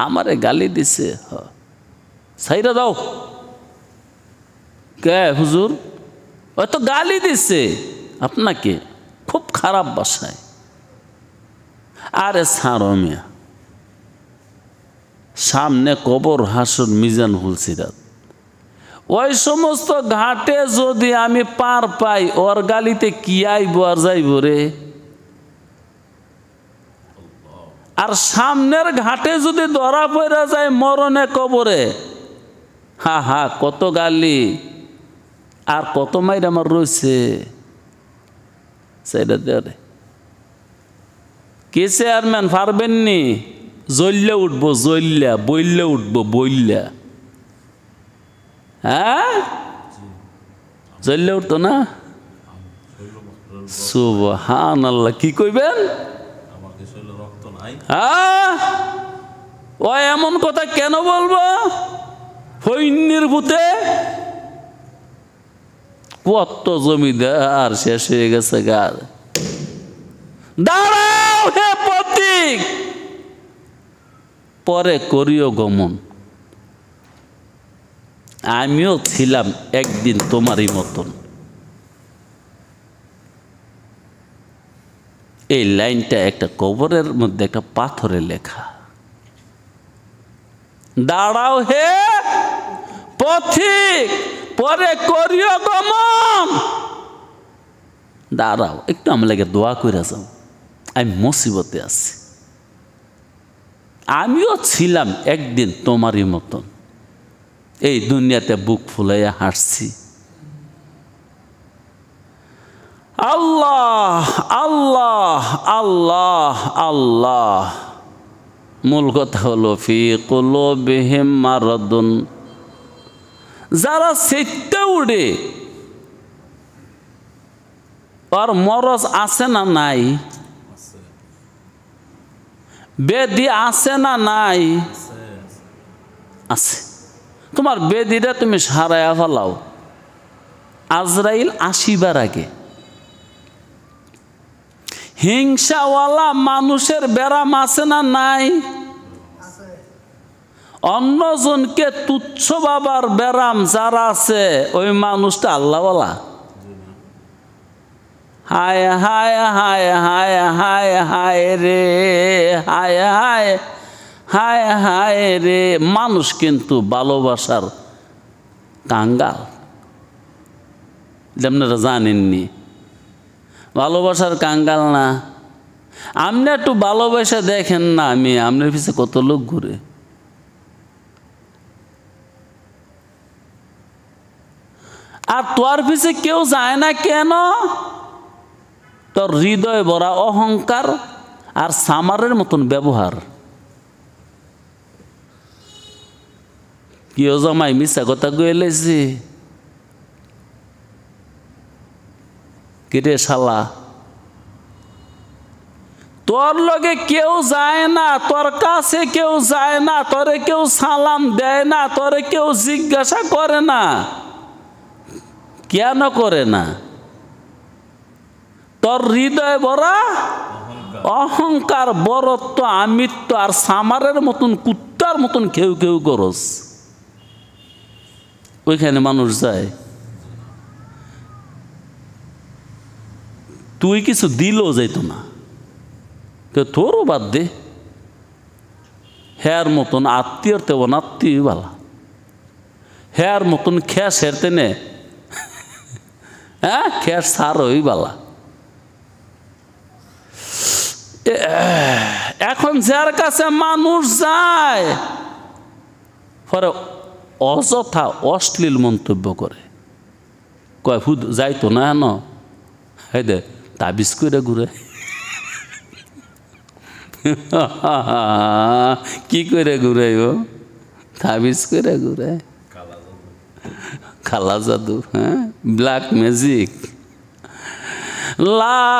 আমারে গালি দিছে। সাইরা দাও। কে হুজুর? ওই তো গালি দিছে আপনাকে খুব খারাপ ভাষায়। আরে ছাড়ো মিয়া, সামনে কবর, হাসর, মিজান, হুলসিরাত, ওই সমস্ত ঘাটে যদি আমি পার পাই, ওর গালিতে কি আইব আর যাইব রে? আর সামনের ঘাটে যদি ধরা পড়া যায় মরণে কবরে, হা হা কত গালি আর কত মাইর আমার রয়েছে। সেটা দেরে কে চেয়ারম্যান পারবেননি? জ্বললে উঠবো, জ্বললা, বইলে উঠবো, বইলা। হ্যাঁ, জ্বললে উঠতো না? সুবহানাল্লাহ। কি কইবেন? হ্যাঁ, ও এমন কথা কেন বলবো? ফৈন্যের ভূতে কত জমিদার শেষ হয়ে গেছে গার। দাঁড়াও হে পথিক, পরে করিও গমন। আমিও ছিলাম একদিন তোমারই মতন। এই লাইনটা একটা কবরের মধ্যে একটা পাথরে লেখা। দাঁড়াও হে পথিক, পরে করিও গমন। দাঁড়াও একটু আমার লাগে দোয়া করে যাও, আমি মুসিবতে আছি। আমিও ছিলাম একদিন তোমারই মতন, এই দুনিয়াতে বুক ফুলাইয়া হাসছি। আল্লাহ আল্লাহ আল্লাহ আল্লাহ। মূল কথা হলো ফি কুলুবিহিম মারাদুন, যারা সেটা উড়ে, আর মরজ আছে না নাই? বেদি আছে না নাই? আছে। তোমার বেদিটা তুমি সারাইয়া ফেলাও, আজরাইল আসিবার আগে। হিংসাওয়ালা মানুষের ব্যারাম আছে না নাই? অন্যজনকে তুচ্ছ বাবার ব্যারাম যারা আছে, ওই মানুষটা আল্লাহওয়ালা। হায় হায় হায় হায় হায় হায় রে, হায় হায় হায় হায় রে। মানুষ কিন্তু ভালোবাসার কাঙ্গাল, আপনারা জানেননি? ভালোবাসার কাঙ্গাল না। আপনি একটু ভালোবাসা দেখেন না, আমি আপনার পিছনে কত লোক ঘুরে। আর তোর পিছে কেউ যায় না কেন? তোর হৃদয় ভরা অহংকার আর সামারের মতন ব্যবহার। কেউ জমাই মিশা কথা কইলেছি, কিরে শালা, তোর লগে কেউ যায় না, তোর কাছে কেউ যায় না, তোরে কেউ সালাম দেয় না, তোরে কেউ জিজ্ঞাসা করে না। কেন করে না? তোর হৃদয় ভরা অহংকার, বরত্ব, আমিত্ব আর সামারের মতন, কুত্তার মতন কেউ কেউ করস। ওইখানে মানুষ যায়। তুই কিছু দিলেও যাইত না, তোরও বাদ দে। হ্যার মতন আত্মীয়র তেমন আত্মীয় বালা, হ্যার মতন খেয়া সেরতে নে, হ্যাঁ খেয়ার সার ওই বালা। এখন যার কাছে মানুষ যায় পরে অযথা অশ্লীল মন্তব্য করে, কয় ফুদ যাইতো না হেন, হ্যাঁ দে তাবিজ করে ঘুরে। কি করে ঘুরে ও? তাবিজ করে ঘুরে, কালা জাদু, হ্যাঁ ব্ল্যাক ম্যাজিক। লা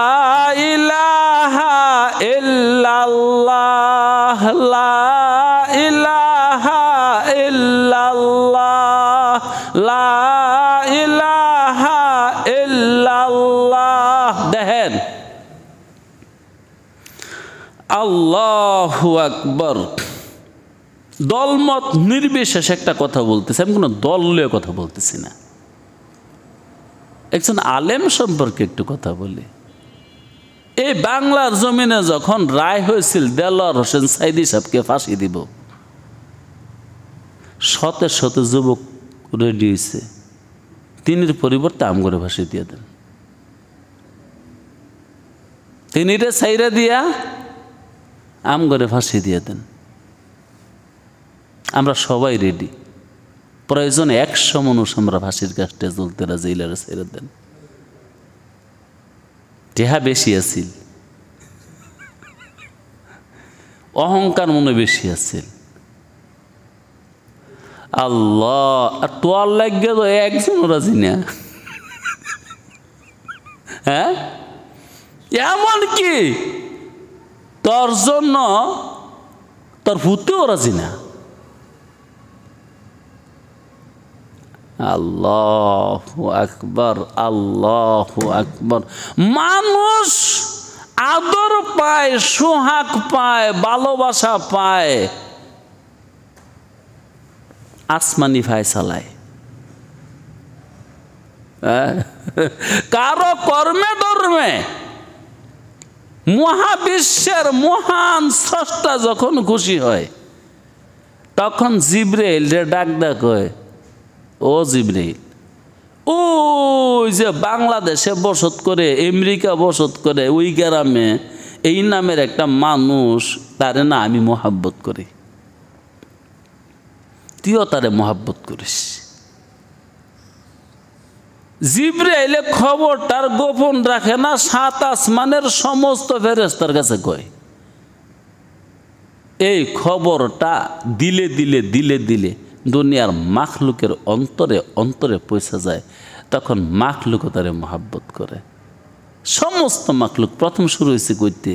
ইলাহা ইল্লাল্লাহ, লা ইলাহা ইল্লাল্লাহ, লা ইলাহা ইল্লাল্লাহ। দেখেন আল্লাহু আকবার। দলমত নির্বিশেষে একটা কথা বলতেছি, আমি কোনো দলীয় কথা বলতেছি না। একজন আলেম সম্পর্কে একটু কথা বলি। এই বাংলার জমিনে যখন রায় হয়েছিল দেলোয়ার হোসেন সাইদি সাহেবকে ফাঁসি দিব, শত শত যুবক রেডি হয়েছে, তিনির পরিবর্তে আম করে ফাঁসি দিয়ে দেন। তিনি রে সাইরা দিয়া আম করে ফাঁসি দিয়ে দেন। আমরা সবাই রেডি, প্রয়োজনে 100 মানুষ আমরা ফাঁসির কাজটা চলতে রাজি, ছেড়ে দেন। টেহা বেশি আছিল, অহংকার মনে বেশি আছিল। আল্লাহ, আর তোর লাগে তো একজন রাজি না, হ্যাঁ এমন কি তোর জন্য তোর ভূতেও রাজি না। আল্লাহু আকবার, আল্লাহু আকবার। মানুষ আদর পায়, সোহাগ পায়, ভালোবাসা পায় আসমানি ফায়সালায়, কারো কর্মে ধর্মে। মহাবিশ্বের মহান স্রষ্টা যখন খুশি হয় তখন জিব্রাইল রে ডাক ডাক হয়, ও জিব্রাইল, ওই যে বাংলাদেশে বসত করে, আমেরিকা বসত করে, ওই গ্রামে এই নামের একটা মানুষ, তারে না আমি মোহাব্বত করি, তুইও তারে মোহাব্বত করিস। জিব্রাইলে খবরটার গোপন রাখে না, 7 আসমানের সমস্ত ফেরেশতার কাছে কয়। এই খবরটা দিলে দিলে দিলে দিলে দুনিয়ার মাখলুকের অন্তরে অন্তরে পৌঁছে যায়, তখন মাখলুকও তারে মহাব্বত করে। সমস্ত মাখলুক প্রথম শুরু হয়েছে কইতে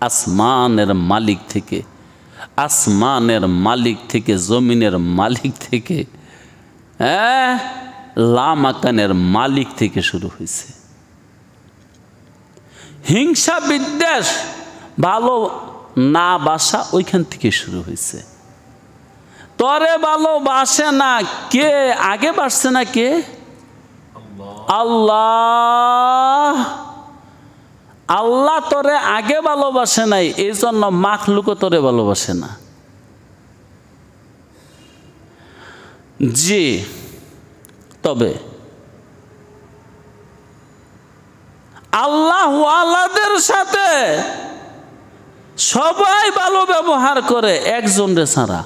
আসমানের মালিক থেকে, আসমানের মালিক থেকে, জমিনের মালিক থেকে, হ্যাঁ লামাকানের মালিক থেকে শুরু হয়েছে। হিংসা বিদ্বেষ ভালো না বাসা ওইখান থেকে শুরু হয়েছে। তরে ভালোবাসে না কে, আগে বাসছে না কে? আল্লাহ। আল্লাহ তোরে আগে ভালোবাসে নাই, এই জন্য মাখলুকও তোরে ভালোবাসে না। জি, তবে আল্লাহ ওয়ালাদের সাথে সবাই ভালো ব্যবহার করে, একজন রে ছাড়া।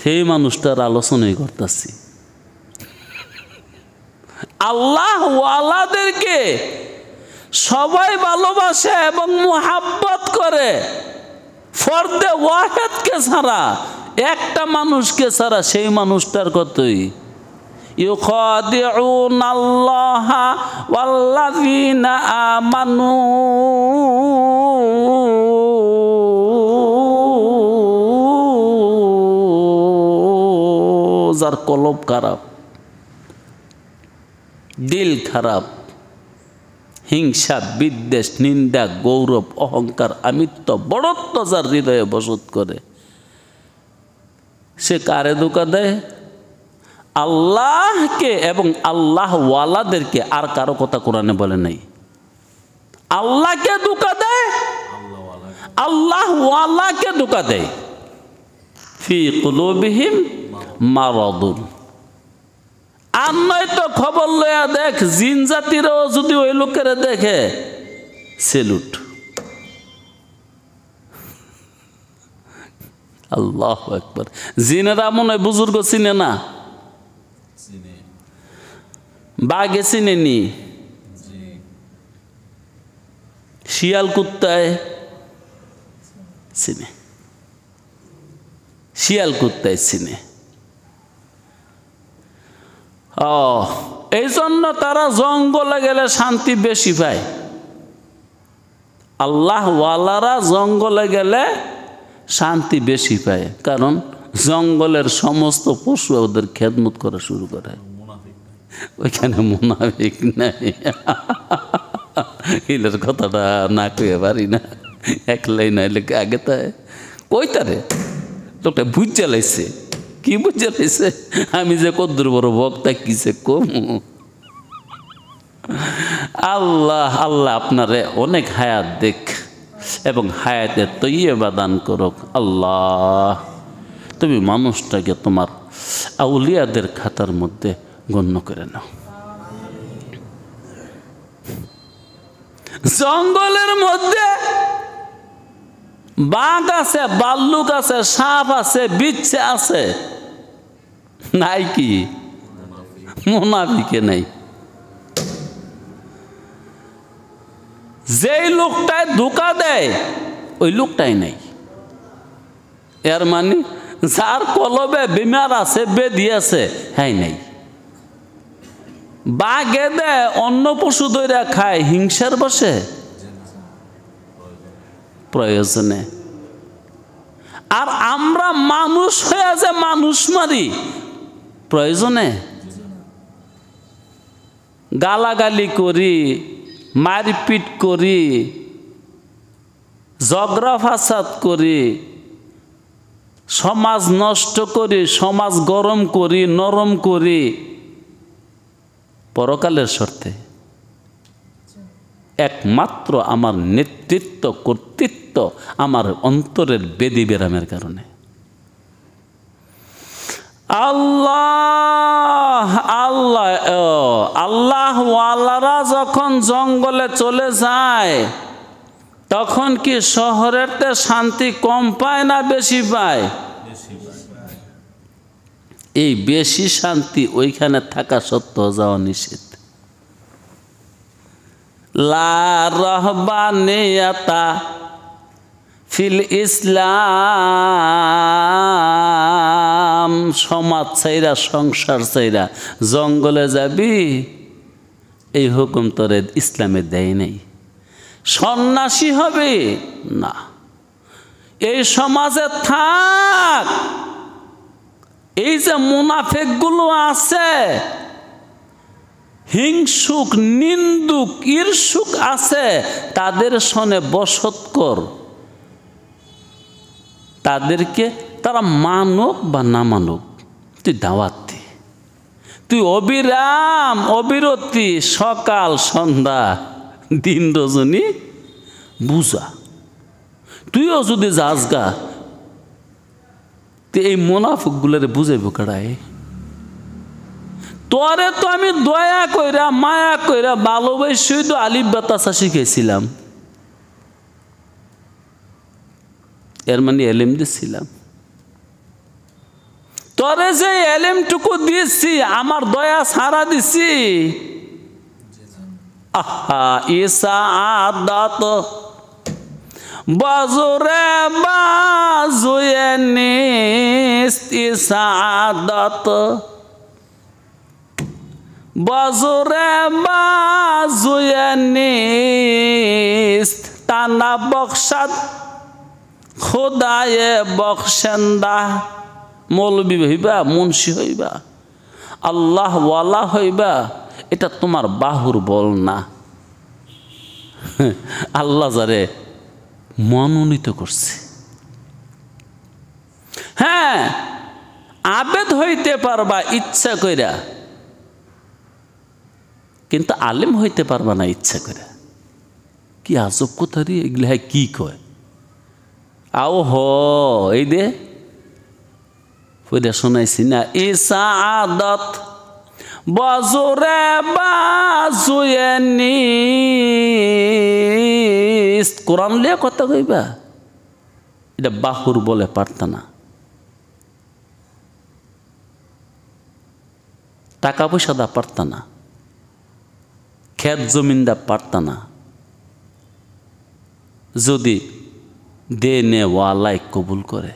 সেই মানুষটার আলোচনাই করতেছি। আল্লাহ ওয়ালাদেরকে সবাই ভালোবাসে এবং মুহাব্বত করে, ফরদে ওয়াহেদকে ছাড়া, একটা মানুষকে ছাড়া, সেই মানুষটার কতই ইউখাদিউনাল্লাহা ওয়াল্লাযীনা আমানু যার কলব খারাপ, দিল খারাপ, হিংসা বিদ্বেষ নিন্দা গৌরব অহংকার আমিত্ব বড়ত্ব যার হৃদয়ে বসত করে, সে কারে ধোঁকা দেয়? আল্লাহকে এবং আল্লাহ ওয়ালাদেরকে আর কারো কথা কোরআনে বলে নাই। আল্লাহকে ধোঁকা দেয়, আল্লাহ ওয়ালাকে ধোঁকা দেয়। ফি কুলুবিহিম মারাদুন। আর নয়তো খবর লয়া দেখ, জিন জাতিরও যদি ওই লোকের দেখে সেলুট। আল্লাহু আকবার। জিনেরা মনে হয় বুজুর্গ চিনে না, বাঘে চিনেনি, শিয়াল কুত্তায় চিনে, শিয়াল কুত্তায় চিনে। এই জন্য তারা জঙ্গলে গেলে শান্তি বেশি পায়। আল্লাহ ওয়ালারা জঙ্গলে গেলে শান্তি বেশি পায়, কারণ জঙ্গলের সমস্ত পশু ওদের খেদমত করা শুরু করে। ওইখানে মুনাফিক নাই। হিলের কথাটা না কয়ে পারি না, একলাই না এলে আগে তাই কইতারে লোকটা বুঝ জ্বালাইছে। কি বুঝ জ্বালাইছে? আমি যে কদ্দুর বড় বক্তা কিসে কম। আল্লাহ আল্লাহ আপনারে অনেক হায়াত দেখ এবং হায়াতের তৈয়বা দান করুক। আল্লাহ তুমি মানুষটাকে তোমার আউলিয়াদের খাতার মধ্যে গণ্য করে নাও। জঙ্গলের মধ্যে বাঘ আছে, ভাল্লুক আছে, সাপ আছে, বিচ্ছে আছে, নাই কি? মুনাফিকে নাই। যেই লোকটায় ধোঁকা দেয় ওই লোকটাই নাই। এর মানে যার কলবে বিমার আছে, বেদি আছে, হ্যাঁ নাই। বাঘে দেয় অন্য পশু দইরা খায় হিংসার বসে, প্রয়োজনে। আর আমরা মানুষ হয়ে যে মানুষ মারি প্রয়োজনে, গালাগালি করি, মারপিট করি, ঝগড়া ফাসাদ করি, সমাজ নষ্ট করি, সমাজ গরম করি, নরম করি, পরকালের শর্তে। একমাত্র আমার নেতৃত্ব, কর্তৃত্ব আমার অন্তরের বেদি বেরামের কারণে। আল্লাহ আল্লাহ আল্লাহ ওয়ালারা যখন জঙ্গলে চলে যায় তখন কি শহরের তে শান্তি কম পায় না বেশি পায়? এই বেশি শান্তি ওইখানে থাকা সত্ত্বেও যাওয়া নিষেধ। লা রাহবানিয়াতা ফিল ইসলাম। সমাজ চাইরা, সংসার চাইরা জঙ্গলে যাবি, এই হুকুম তোরে ইসলামে দেয় নাই। সন্ন্যাসী হবে না, এই সমাজে থাক। এই যে মুনাফিকগুলো আছে, হিংসুক, নিন্দুক, ঈর্ষুক আছে, তাদের সনে বসত কর। তাদেরকে তারা মানুক বা না মানুক, তুই দাওয়াত দে। তুই অবিরাম অবিরতি সকাল সন্ধ্যা দিন রজনী বুঝা। তুইও যদি যাস গা, এই মুনাফিকগুলোরে বুঝাইব কাড়াই? তোরে তো আমি দয়া কইরা মায়া কইরা ভালোবাসি তো আলিফ বাতাসা শিখেছিলাম। এর মানে এলেম দিছিলাম। তোরে যে এলেমটুকু দিয়েছি আমার দয়া ছাড়া দিছি। আহা ঈসা আদাত বাজুরে বাজুয়ে নিস্ত ঈসা আদাত বাজুরে বাজুয়ে নিস্ত তানা বখশাদ খোদায়ে বখশেন্দা। মৌলবী হইবা, মুন্সি হইবা, আল্লাহ ওয়ালা হইবা, এটা তোমার বাহুর বল না। আল্লাহ যারে মনোনীত করছে। হ্যাঁ, আবেদ হইতে পারবা ইচ্ছা কইরা, কিন্তু আলেম হইতে পারবা না ইচ্ছা কইরা। কি আজব কথা রে এগুলা, কি কয়? আও হ এই দে শোনাইছি না, ইসাআদত বজরে বাজুয়ে নিস, কোরআন লিয়া কথা কইবা, এটা বাহুর বলে পারতা না। টাকা পয়সা দা পারতা না, ক্ষেত জমিন দা পারতা না, যদি দে নে ওয়ালাই কবুল করে।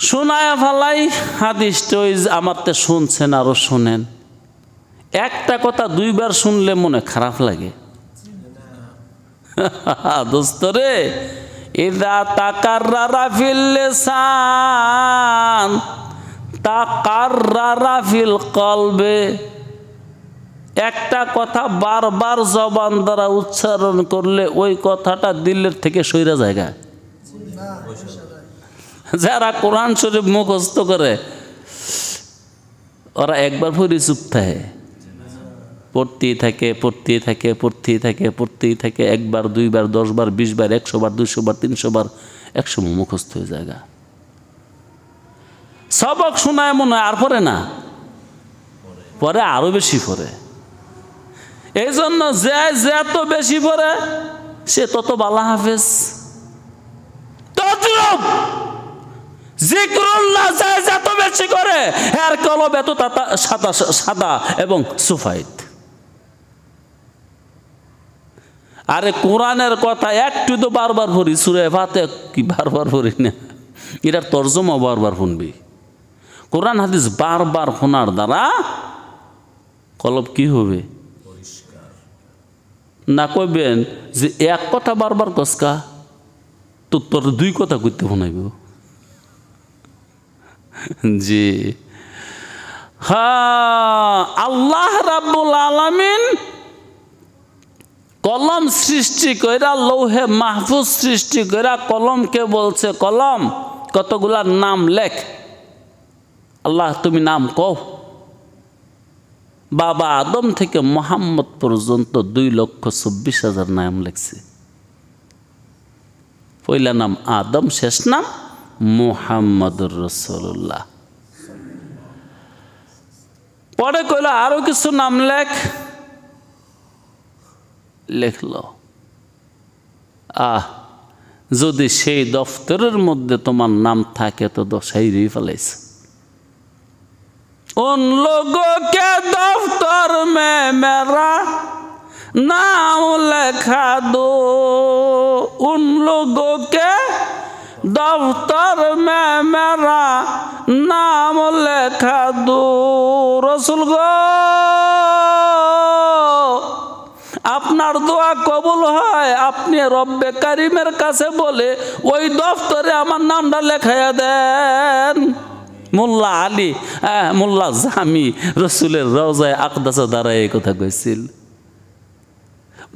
শোনায় ফালাই হাদিসটা ওই আমার তে শুনছেন, আরো শোনেন। একটা কথা দুইবার শুনলে মনে খারাপ লাগে। দোস্তরে, ইদা তাকাররারা ফিল লিসান তাকাররারা ফিল কলবে, একটা কথা বারবার জবান দ্বারা উচ্চারণ করলে ওই কথাটা দিলের থেকে সইরা জায়গা। যারা কোরআন শরীফ মুখস্থ করে ওরা একবার পড়ে চুপ থাকে, পড়তেই থাকে পড়তেই থাকে পড়তেই থাকে পড়তেই থাকে, একবার দুইবার 10 বার 20 বার 100 বার 200 বার 300 বার, 100 মুখস্থ হয়ে জায়গা। সবক শোনায় মনে হয় আর পড়ে না, পরে আরো বেশি পড়ে। এই জন্য যে যত বেশি পড়ে সে তত ভালো হাফেজ। জিক্রুল্লাহ যত বেশি করে এর কলব এত সাদা এবং সুফাইদ। আরে কোরআনের কথা একটু তো বারবার পড়ি, সূরা ফাতিহা কি বারবার পড়ি না, এটার তরজমা বারবার শুনবি। কোরআন হাদিস বারবার শোনার দ্বারা কলব কি হবে? না কইবেন যে এক কথা বারবার কসকা, তো তোর 2 কথা কইতে শোনাইব। জি হ্যাঁ, আল্লাহ রাব্বুল আলামিন কলম সৃষ্টি কইরা, লৌহে মাহফুজ সৃষ্টি কইরা কলমকে বলছে, কলম কতগুলা নাম লেখ। আল্লাহ তুমি নাম কও। বাবা আদম থেকে মুহাম্মদ পর্যন্ত 2,24,000 নাম লেখছে। পয়লা নাম আদম, শেষ নাম মুহাম্মদুর রাসূলুল্লাহ। পরে কইল আরো কিছু নাম লেখ, লেখলো। যদি সেই দফতরের মধ্যে তোমার নাম থাকে তো দশাইরেই ফেলাইছে। उन लोगों के दफ्तर में मेरा नाम लिखा दो, उन लोगों के दफ्तर में मेरा नाम लिखा दो। रसूल गो আপনার দোয়া কবুল হয়, আপনি রব্বে কারিমের কাছে বলে ওই দফতরে আমার নামটা লেখাইয়া দেন। মোল্লা আলী, মোল্লা জামি রসুলের রওজায়ে আকদাসে দাঁড়ায় এই কথা কইছিল।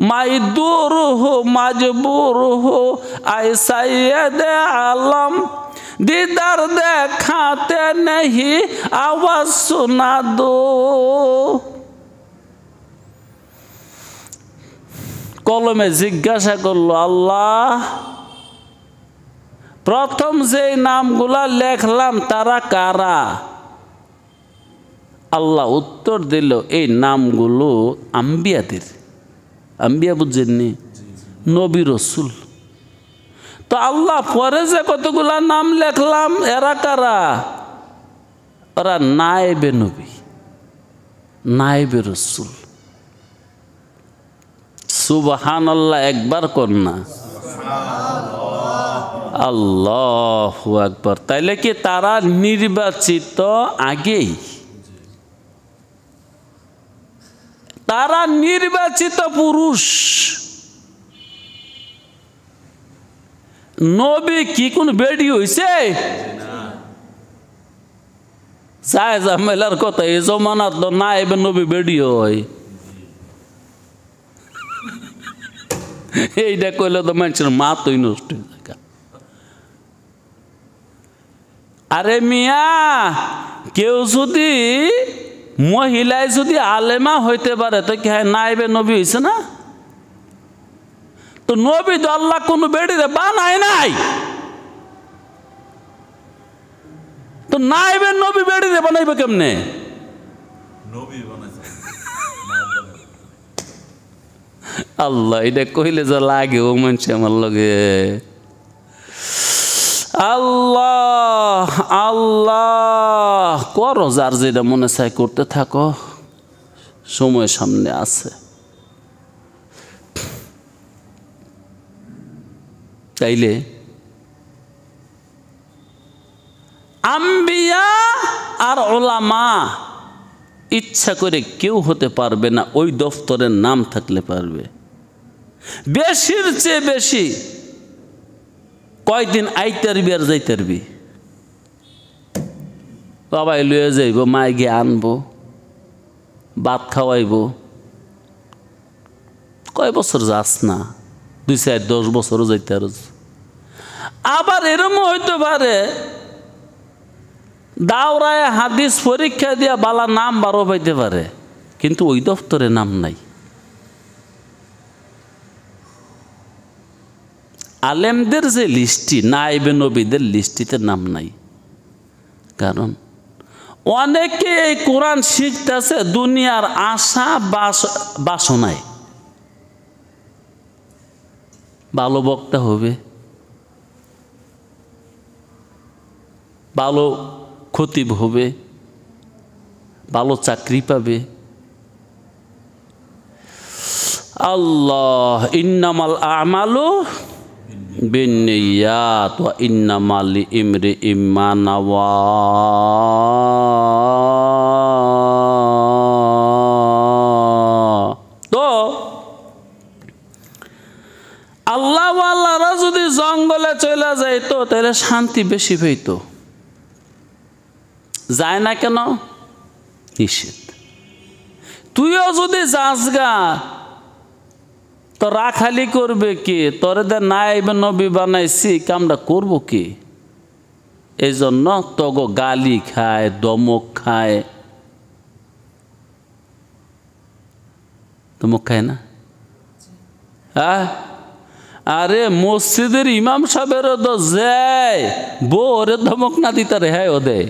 মাইদুর হো মাজবুর হো আয় সাইয়েদ আলম, दीदार देखाते नहीं आवाज सुना दो। কলমে জিজ্ঞাসা করলো, আল্লাহ প্রথম যে নামগুলা লেখলাম তারা কারা? আল্লাহ উত্তর দিল, এই নামগুলো আম্বিয়াদের। আম্বিয়া বুঝছেননি? নবী রসুল। তো আল্লাহ পরে যে কতগুলা নাম লেখলাম এরা কারা? ওরা নায়েবে নবী, নায়েবে রসুল। সুবহানাল্লাহ একবার কর না, আল্লাহু আকবার। তাইলে কি তারা নির্বাচিত আগেই? তারা নির্বাচিত পুরুষ। নবী কি কোন বেডি হইছে? চায় জামেলার কথা এই জমানাত না এবে নবী বেডি হয়। এইটা কইলে তো মানুষের মা তুই নষ্ট হয়ে যায়। আরে মিয়া, কেউ যদি মহিলায় যদি আলেমা হইতে পারে তো কি হয়, নাইবে নবী হয়েছে না? তো নবী তো আল্লাহ কোনো বেড়িরে বানায় নাই, তো নাইবে নবী বেড়িরে বানাইবে কেমনে? আল্লাহ এটা কইলে যা লাগে ও মানুষ আমার লগে। আল্লাহ আল্লাহ করো, যার যেটা মনে চায় করতে থাকো, সময় সামনে আছে। তাইলে আম্বিয়া আর ওলামা ইচ্ছা করে কেউ হতে পারবে না, ওই দফতরের নাম থাকলে পারবে। বেশির চেয়ে বেশি কয়দিন আইতারবি আর যাইতারবি, বাবাই লইয়া যাইব, মায় গিয়ে আনবো, ভাত খাওয়াইব। কয় বছর যাস না, 2-4-10 বছরও যাইতে আর। আবার এরমও হইতে পারে দাওরায় হাদিস পরীক্ষা দিয়া বালা নাম বারো পাইতে পারে, কিন্তু ওই দফতরে নাম নাই। আলেমদের যে লিস্টি, নাইবে নবীদের লিস্টিতে নাম নাই। কারণ অনেকে এই কোরআন শিখতেছে দুনিয়ার আশা বাসনায়। ভালো বক্তা হবে, ভালো খতিব হবে, ভালো চাকরি পাবে। আল্লাহ ইন্নামাল আমালু বিন্নিয়াত ওয়া ইন্নামা লিইমরিইম মা নাওয়া। তো আল্লাহওয়ালারা যদি জঙ্গলে চলে যাইতো তাহলে শান্তি বেশি পেত। যায় না কেন? নিষেধ। তুইও যদি যাস গা তো রাখালি করবে কি? তোরে দে নাইবে নবী বানাইছি, কামটা করবো কি? এই জন্য তগো গালি খায়, দমক খায়। দমক খায় না? হ্যাঁ, আরে মসজিদের ইমাম সাহেবেরও তো যায়, বোরে ধমক না দিতে রে, হ্যাঁ ও দেয়।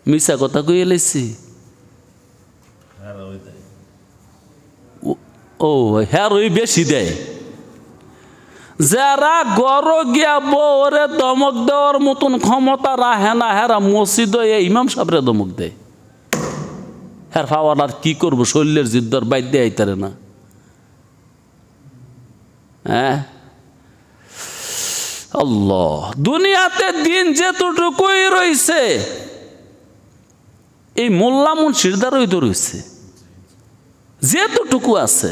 মিশা কথা কইয়ে লেছি। ও হ্যাঁ, ওই বেশি দেয়। যারা গর গিয়া বোরে ধমক দেওয়ার মতন ক্ষমতা রাখে না, হেরা মসজিদ ইমাম সাহেবরে ধমক দেয়। হ্যাঁ পাওয়ার আর কি করবো, শরীরের জিদ্দর বাইর দিয়ে আইতারে না। হ্যাঁ, আল্লাহ দুনিয়াতে দিন যেতটুকুই রয়েছে এই মোল্লা মুন্সির দ্বারাই তো রয়েছে, যেতটুকু আছে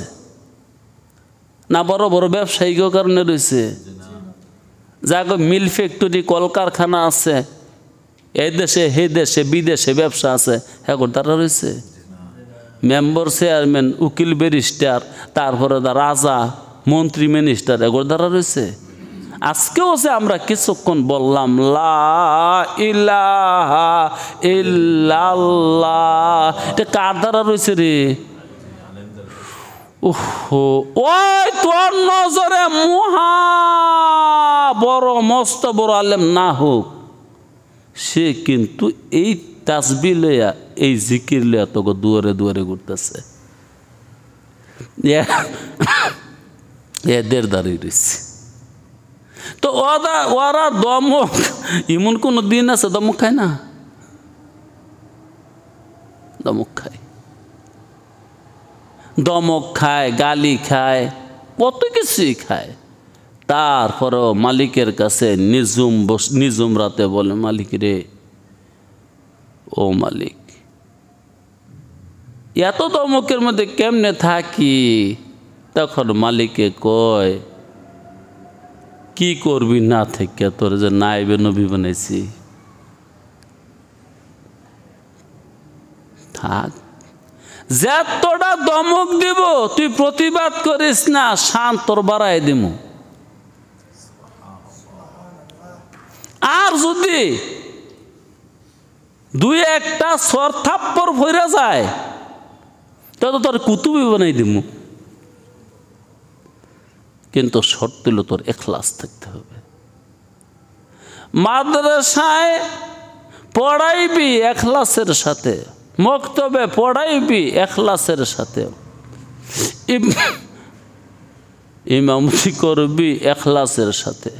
না। বড় বড় ব্যবসায়িক কারণে রয়েছে, যাকে মিল ফ্যাক্টরি কলকারখানা আছে, এই দেশে হে দেশে বিদেশে ব্যবসা আছে, হ্যাঁ দ্বারা রয়েছে। মেম্বার চেয়ারম্যান উকিল ব্যারিস্টার, তারপরে রাজা মন্ত্রী মিনিস্টার, এগুলোর দ্বারা রয়েছে। আজকেও যে আমরা কিছুক্ষণ বললাম লা ইলাহা ইল্লাল্লাহ, এটা কার দ্বারা রয়েছে রে? ওই তোর নজরে মহা বড় মস্ত বড় আলেম না হোক, সে কিন্তু এই তাসবিহ লইয়া, এই জিকির লইয়া তোকে দুয়ারে দুয়ারে ঘুরতেছে, এদের দ্বারাই রয়েছে। তো ওরা দমক, এমন কোন দিন আছে দমক খায় না? দমক খায়, দমক খায়, গালি খায়, কত কিছুই খায়। তারপরেও মালিকের কাছে নিজুম রাতে বলে, মালিক রে, ও মালিক, এত দমকের মধ্যে কেমনে থাকি? তখন মালিকে কয়, কি করবি না থেকে, তোর যে নাইবে নবী বানাইছি, থাক। যতটা দমক দিব তুই প্রতিবাদ করিস না, শান তোর বাড়াই দিব। আর যদি দুই একটা সর থাপ্পড় ভরে যায় তত তোর কুতুবি বানাই দিব, কিন্তু শর্ত হলো তোর ইখলাস থাকতে হবে। মাদ্রাসায় পড়াইবি ইখলাসের সাথে, মক্তবে পড়াইবি ইখলাসের সাথে, ইমামতি করবি ইখলাসের সাথে।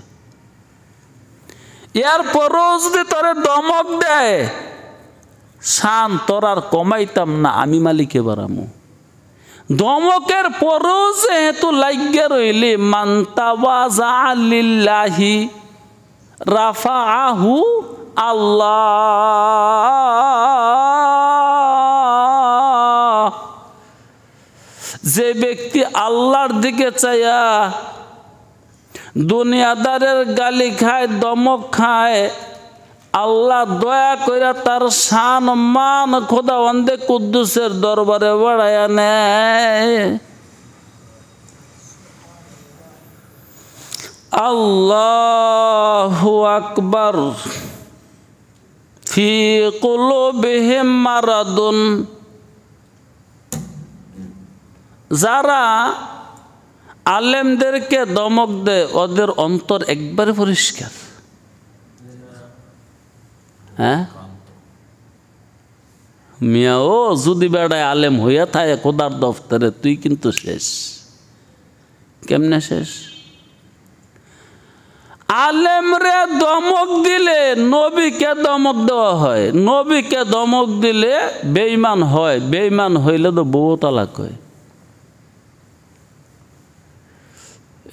এরপরও যদি তোরে দমক দেয়, শান তোর আর কমাইতাম না, আমি মালিকে বাড়ামু। দমকের পরও যেহেতু লাগিয়া রইলি, মান তাওয়াজা লিল্লাহি রাফাআহু আল্লাহ। যে ব্যক্তি আল্লাহর দিকে চাইয়া দুনিয়াদারের গালি খায়, দমক খায়, আল্লাহ দয়া কইরা তার শান মান খোদাবন্দে কুদ্দুসের দরবারে বাড়ায়া নেয়। আল্লাহু আকবার। ফি কুলুবিহিম মারাদুন। যারা আলেমদেরকে দমক দেয় ওদের অন্তর একবারে পরিষ্কার। হ্যাঁ মিয়া, ও যদি বেড়ায় আলেম হইয়া থাকে খোদার দফতরে, তুই কিন্তু শেষ। কেমনে শেষ? আলেমরে দমক দিলে নবীকে দমক দেওয়া হয়, নবীকে দমক দিলে বেঈমান হয়, বেঈমান হইলে তো বউ তালাক হয়।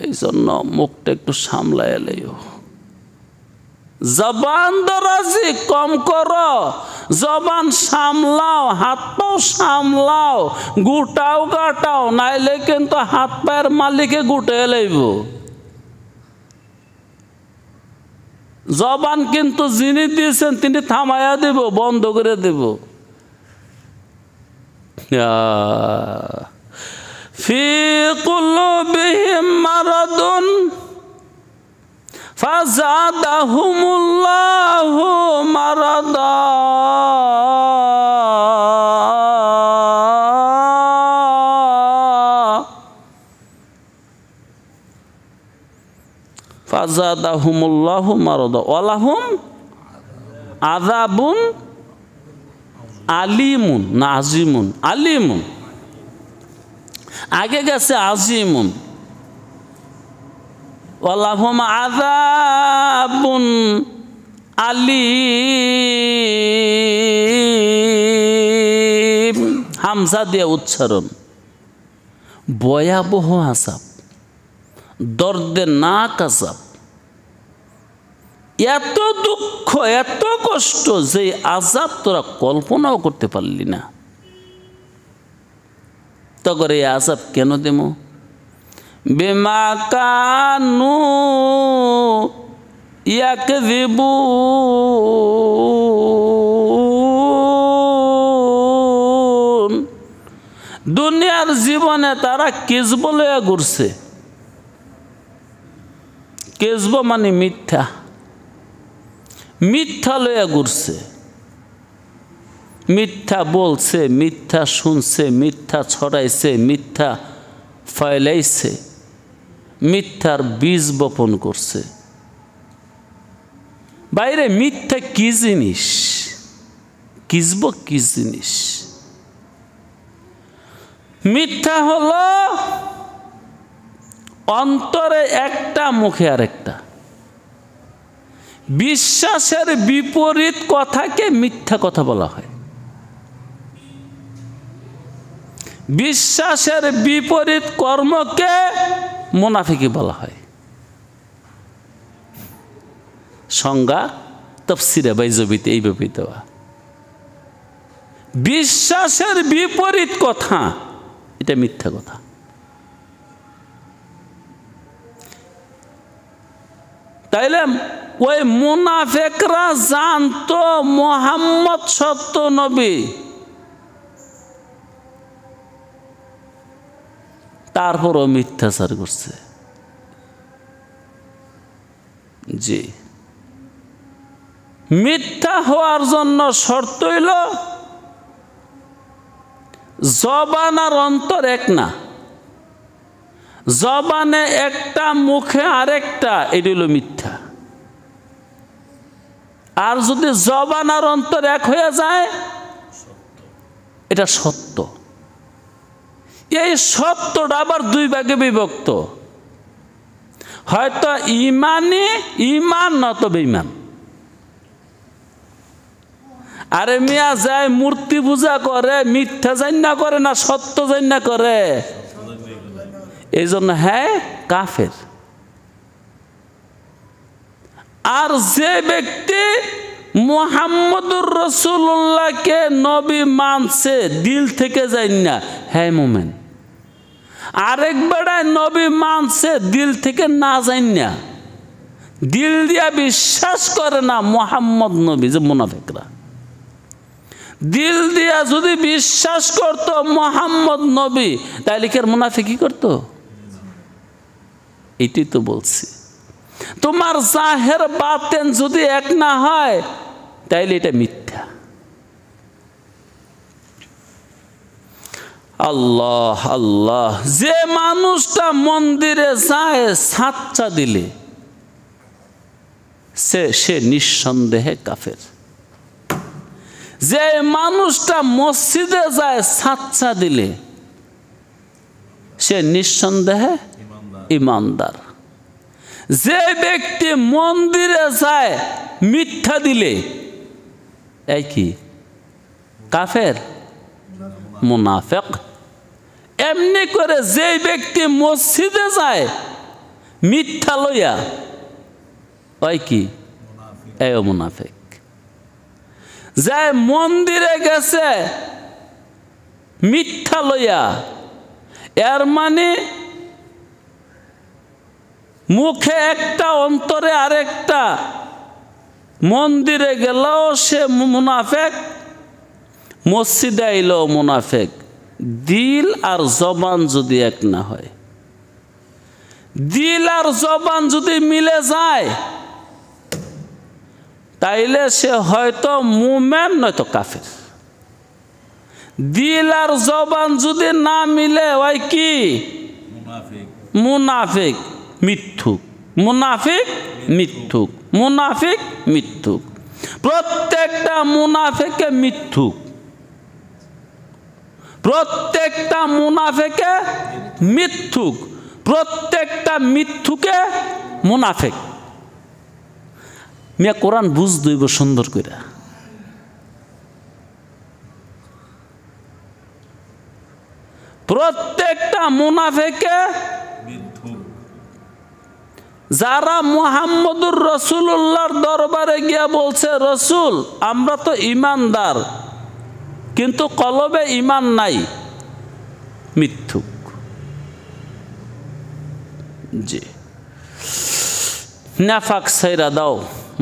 এই জন্য মুখটা একটু সামলায় এলেও। জবান দরাজি কম করো, জবান সামলাও, হাত পাও সামলাও, গুটাও গাটাও, নাইলে কিন্তু হাত পায়ের মালিকে গুটে লইব। জবান কিন্তু যিনি দিয়েছেন তিনি থামাইয়া দেব, বন্ধ করে দেব। ফি কুলুবিহিম মারাদুন ফাযাদাহুমুল্লাহু মারাদা। ফাযাদাহুমুল্লাহু মারাদা ওয়ালাহুম আযাবুন আলিমুন। না আজিমুন, আলিমুন আগে গেছে, আজিমুন। ওয়ালাহুম আযাবুন আলিম, হামজা দিয়ে উচ্চারণ। ভয়াবহ আযাব, দর্দে নাক আযাব, এত দুঃখ এত কষ্ট যে আযাব তোরা কল্পনাও করতে পারলি না। তখন এই আযাব কেন দেব? বিমা কানু ইয়াকযিবুন। দুনিয়ার জীবনে তারা কিজব লইয়া ঘুরছে। কিজব মানে মিথ্যা, মিথ্যা লইয়া ঘুরছে। মিথ্যা বলছে, মিথ্যা শুনছে, মিথ্যা ছড়াইছে, মিথ্যা ফয়লাইছে, মিথ্যার বীজ বপন করছে। বাইরে মিথ্যা কি জিনিস, কিজব কি জিনিস? মিথ্যা হলো অন্তরে একটা, মুখে আরেকটা। বিশ্বাসের বিপরীত কথাকে মিথ্যা কথা বলা হয়। বিশ্বাসের বিপরীত কর্মকে মুনাফিকি বলা হয়। সংজ্ঞা তাফসীরে বাইজবিতে এইভাবে দেওয়া। বিশ্বাসের বিপরীত কথা এটা মিথ্যা কথা। তাইলে ওই মুনাফিকরা জানতো মুহাম্মদ সত্য নবী, তারপরও মিথ্যাচার করছে। জি, মিথ্যা হওয়ার জন্য শর্ত হইল জবান আর অন্তর এক না। জবানে একটা, মুখে আরেকটা, এটি হলো মিথ্যা। আর যদি জবান আর অন্তর এক হয়ে যায়, এটা সত্য। এই সত্যটা আবার দুই ভাগে বিভক্ত, হয়তো ইমানি ইমান নত বেঈমান। আরে মিয়া যায় মূর্তি পূজা করে, মিথ্যা জান্না করে না সত্য জান্না করে, এই জন্য হ্যাঁ কাফের। আর যে ব্যক্তি মুহাম্মদুর রাসূলুল্লাহকে নবী মানছে দিল থেকে জান্না, হ্যাঁ মুমিন। আরেক বেড়ায় নবী মানছে দিল থেকে না জান্না, দিল দিয়া বিশ্বাস করে না মুহাম্মদ নবী, যে মুনাফিকরা দিল দিয়া যদি বিশ্বাস করত মুহাম্মদ নবী, তাইলে কি আর মুনাফিকি করত? এটাই তো বলছি, তোমার জাহের বাতেন যদি এক না হয় তাইলে এটা মিথ্যা। আল্লাহ আল্লাহ, যে মানুষটা মন্দিরে যায় সাচ্চা দিলে, সে নিঃসন্দেহে কাফের। যে মানুষটা মসজিদে যায় সাচ্চা দিলে, সে নিঃসন্দেহে ইমানদার। যে ব্যক্তি মন্দিরে যায় মিথ্যা দিলে, এই কি কাফের মুনাফিক। এমনি করে যে ব্যক্তি মসজিদে যায় মিথ্যা লইয়া, ওই কি এই মুনাফিক। যে মন্দিরে গেছে মিথ্যা লইয়া, এর মানে মুখে একটা অন্তরে আরেকটা। মন্দিরে গেলেও সে মুনাফিক, মসজিদে আইলেও মুনাফিক। দিল আর জবান যদি এক না হয়, দিল আর জবান যদি মিলে যায়, তাইলে সে হয়তো মুমিন নয়তো কাফের। দিল আর জবান যদি না মিলে, ওই কি মুনাফিক মিথ্যুক, মুনাফিক মিথ্যুক, মুনাফিক মিথ্যুক। প্রত্যেকটা মুনাফিকে মিথ্যুক, প্রত্যেকটা মুনাফিকে মিথ্যুক, প্রত্যেকটা মিথ্যুকে মুনাফিক। মিয়া কোরআন বুঝ দইব সুন্দর করে। প্রত্যেকটা মুনাফিকে, যারা মুহাম্মদুর রাসূলুল্লাহর দরবারে গিয়া বলছে, রসুল আমরা তো ইমানদার কিন্তু কলবে ইমান নাই, মিথ্যুক। জি, নাফাক ছাইরা দাও,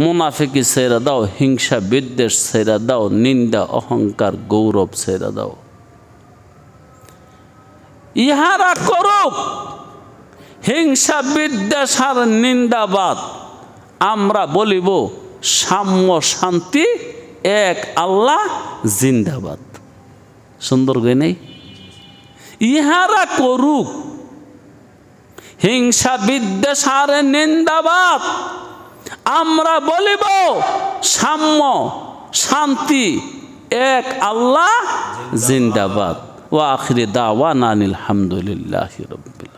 মুনাফিকি ছাইরা দাও, হিংসা বিদ্বেষ ছাইরা দাও, নিন্দা অহংকার গৌরব ছাইরা দাও। ইহারা করুক হিংসা বিদ্বেষ আর নিন্দাবাদ, আমরা বলিব সাম্য শান্তি এক আল্লাহ জিন্দাবাদ। সুন্দর গে নেই? ইহারা করুক হিংসা বিদ্বেষ আর নিন্দাবাদ, আমরা বলিব সাম্য শান্তি এক আল্লাহ জিন্দাবাদ। ওয়া আখিরি দাওয়ানা আনিল হামদুলিল্লাহি রাব্বিল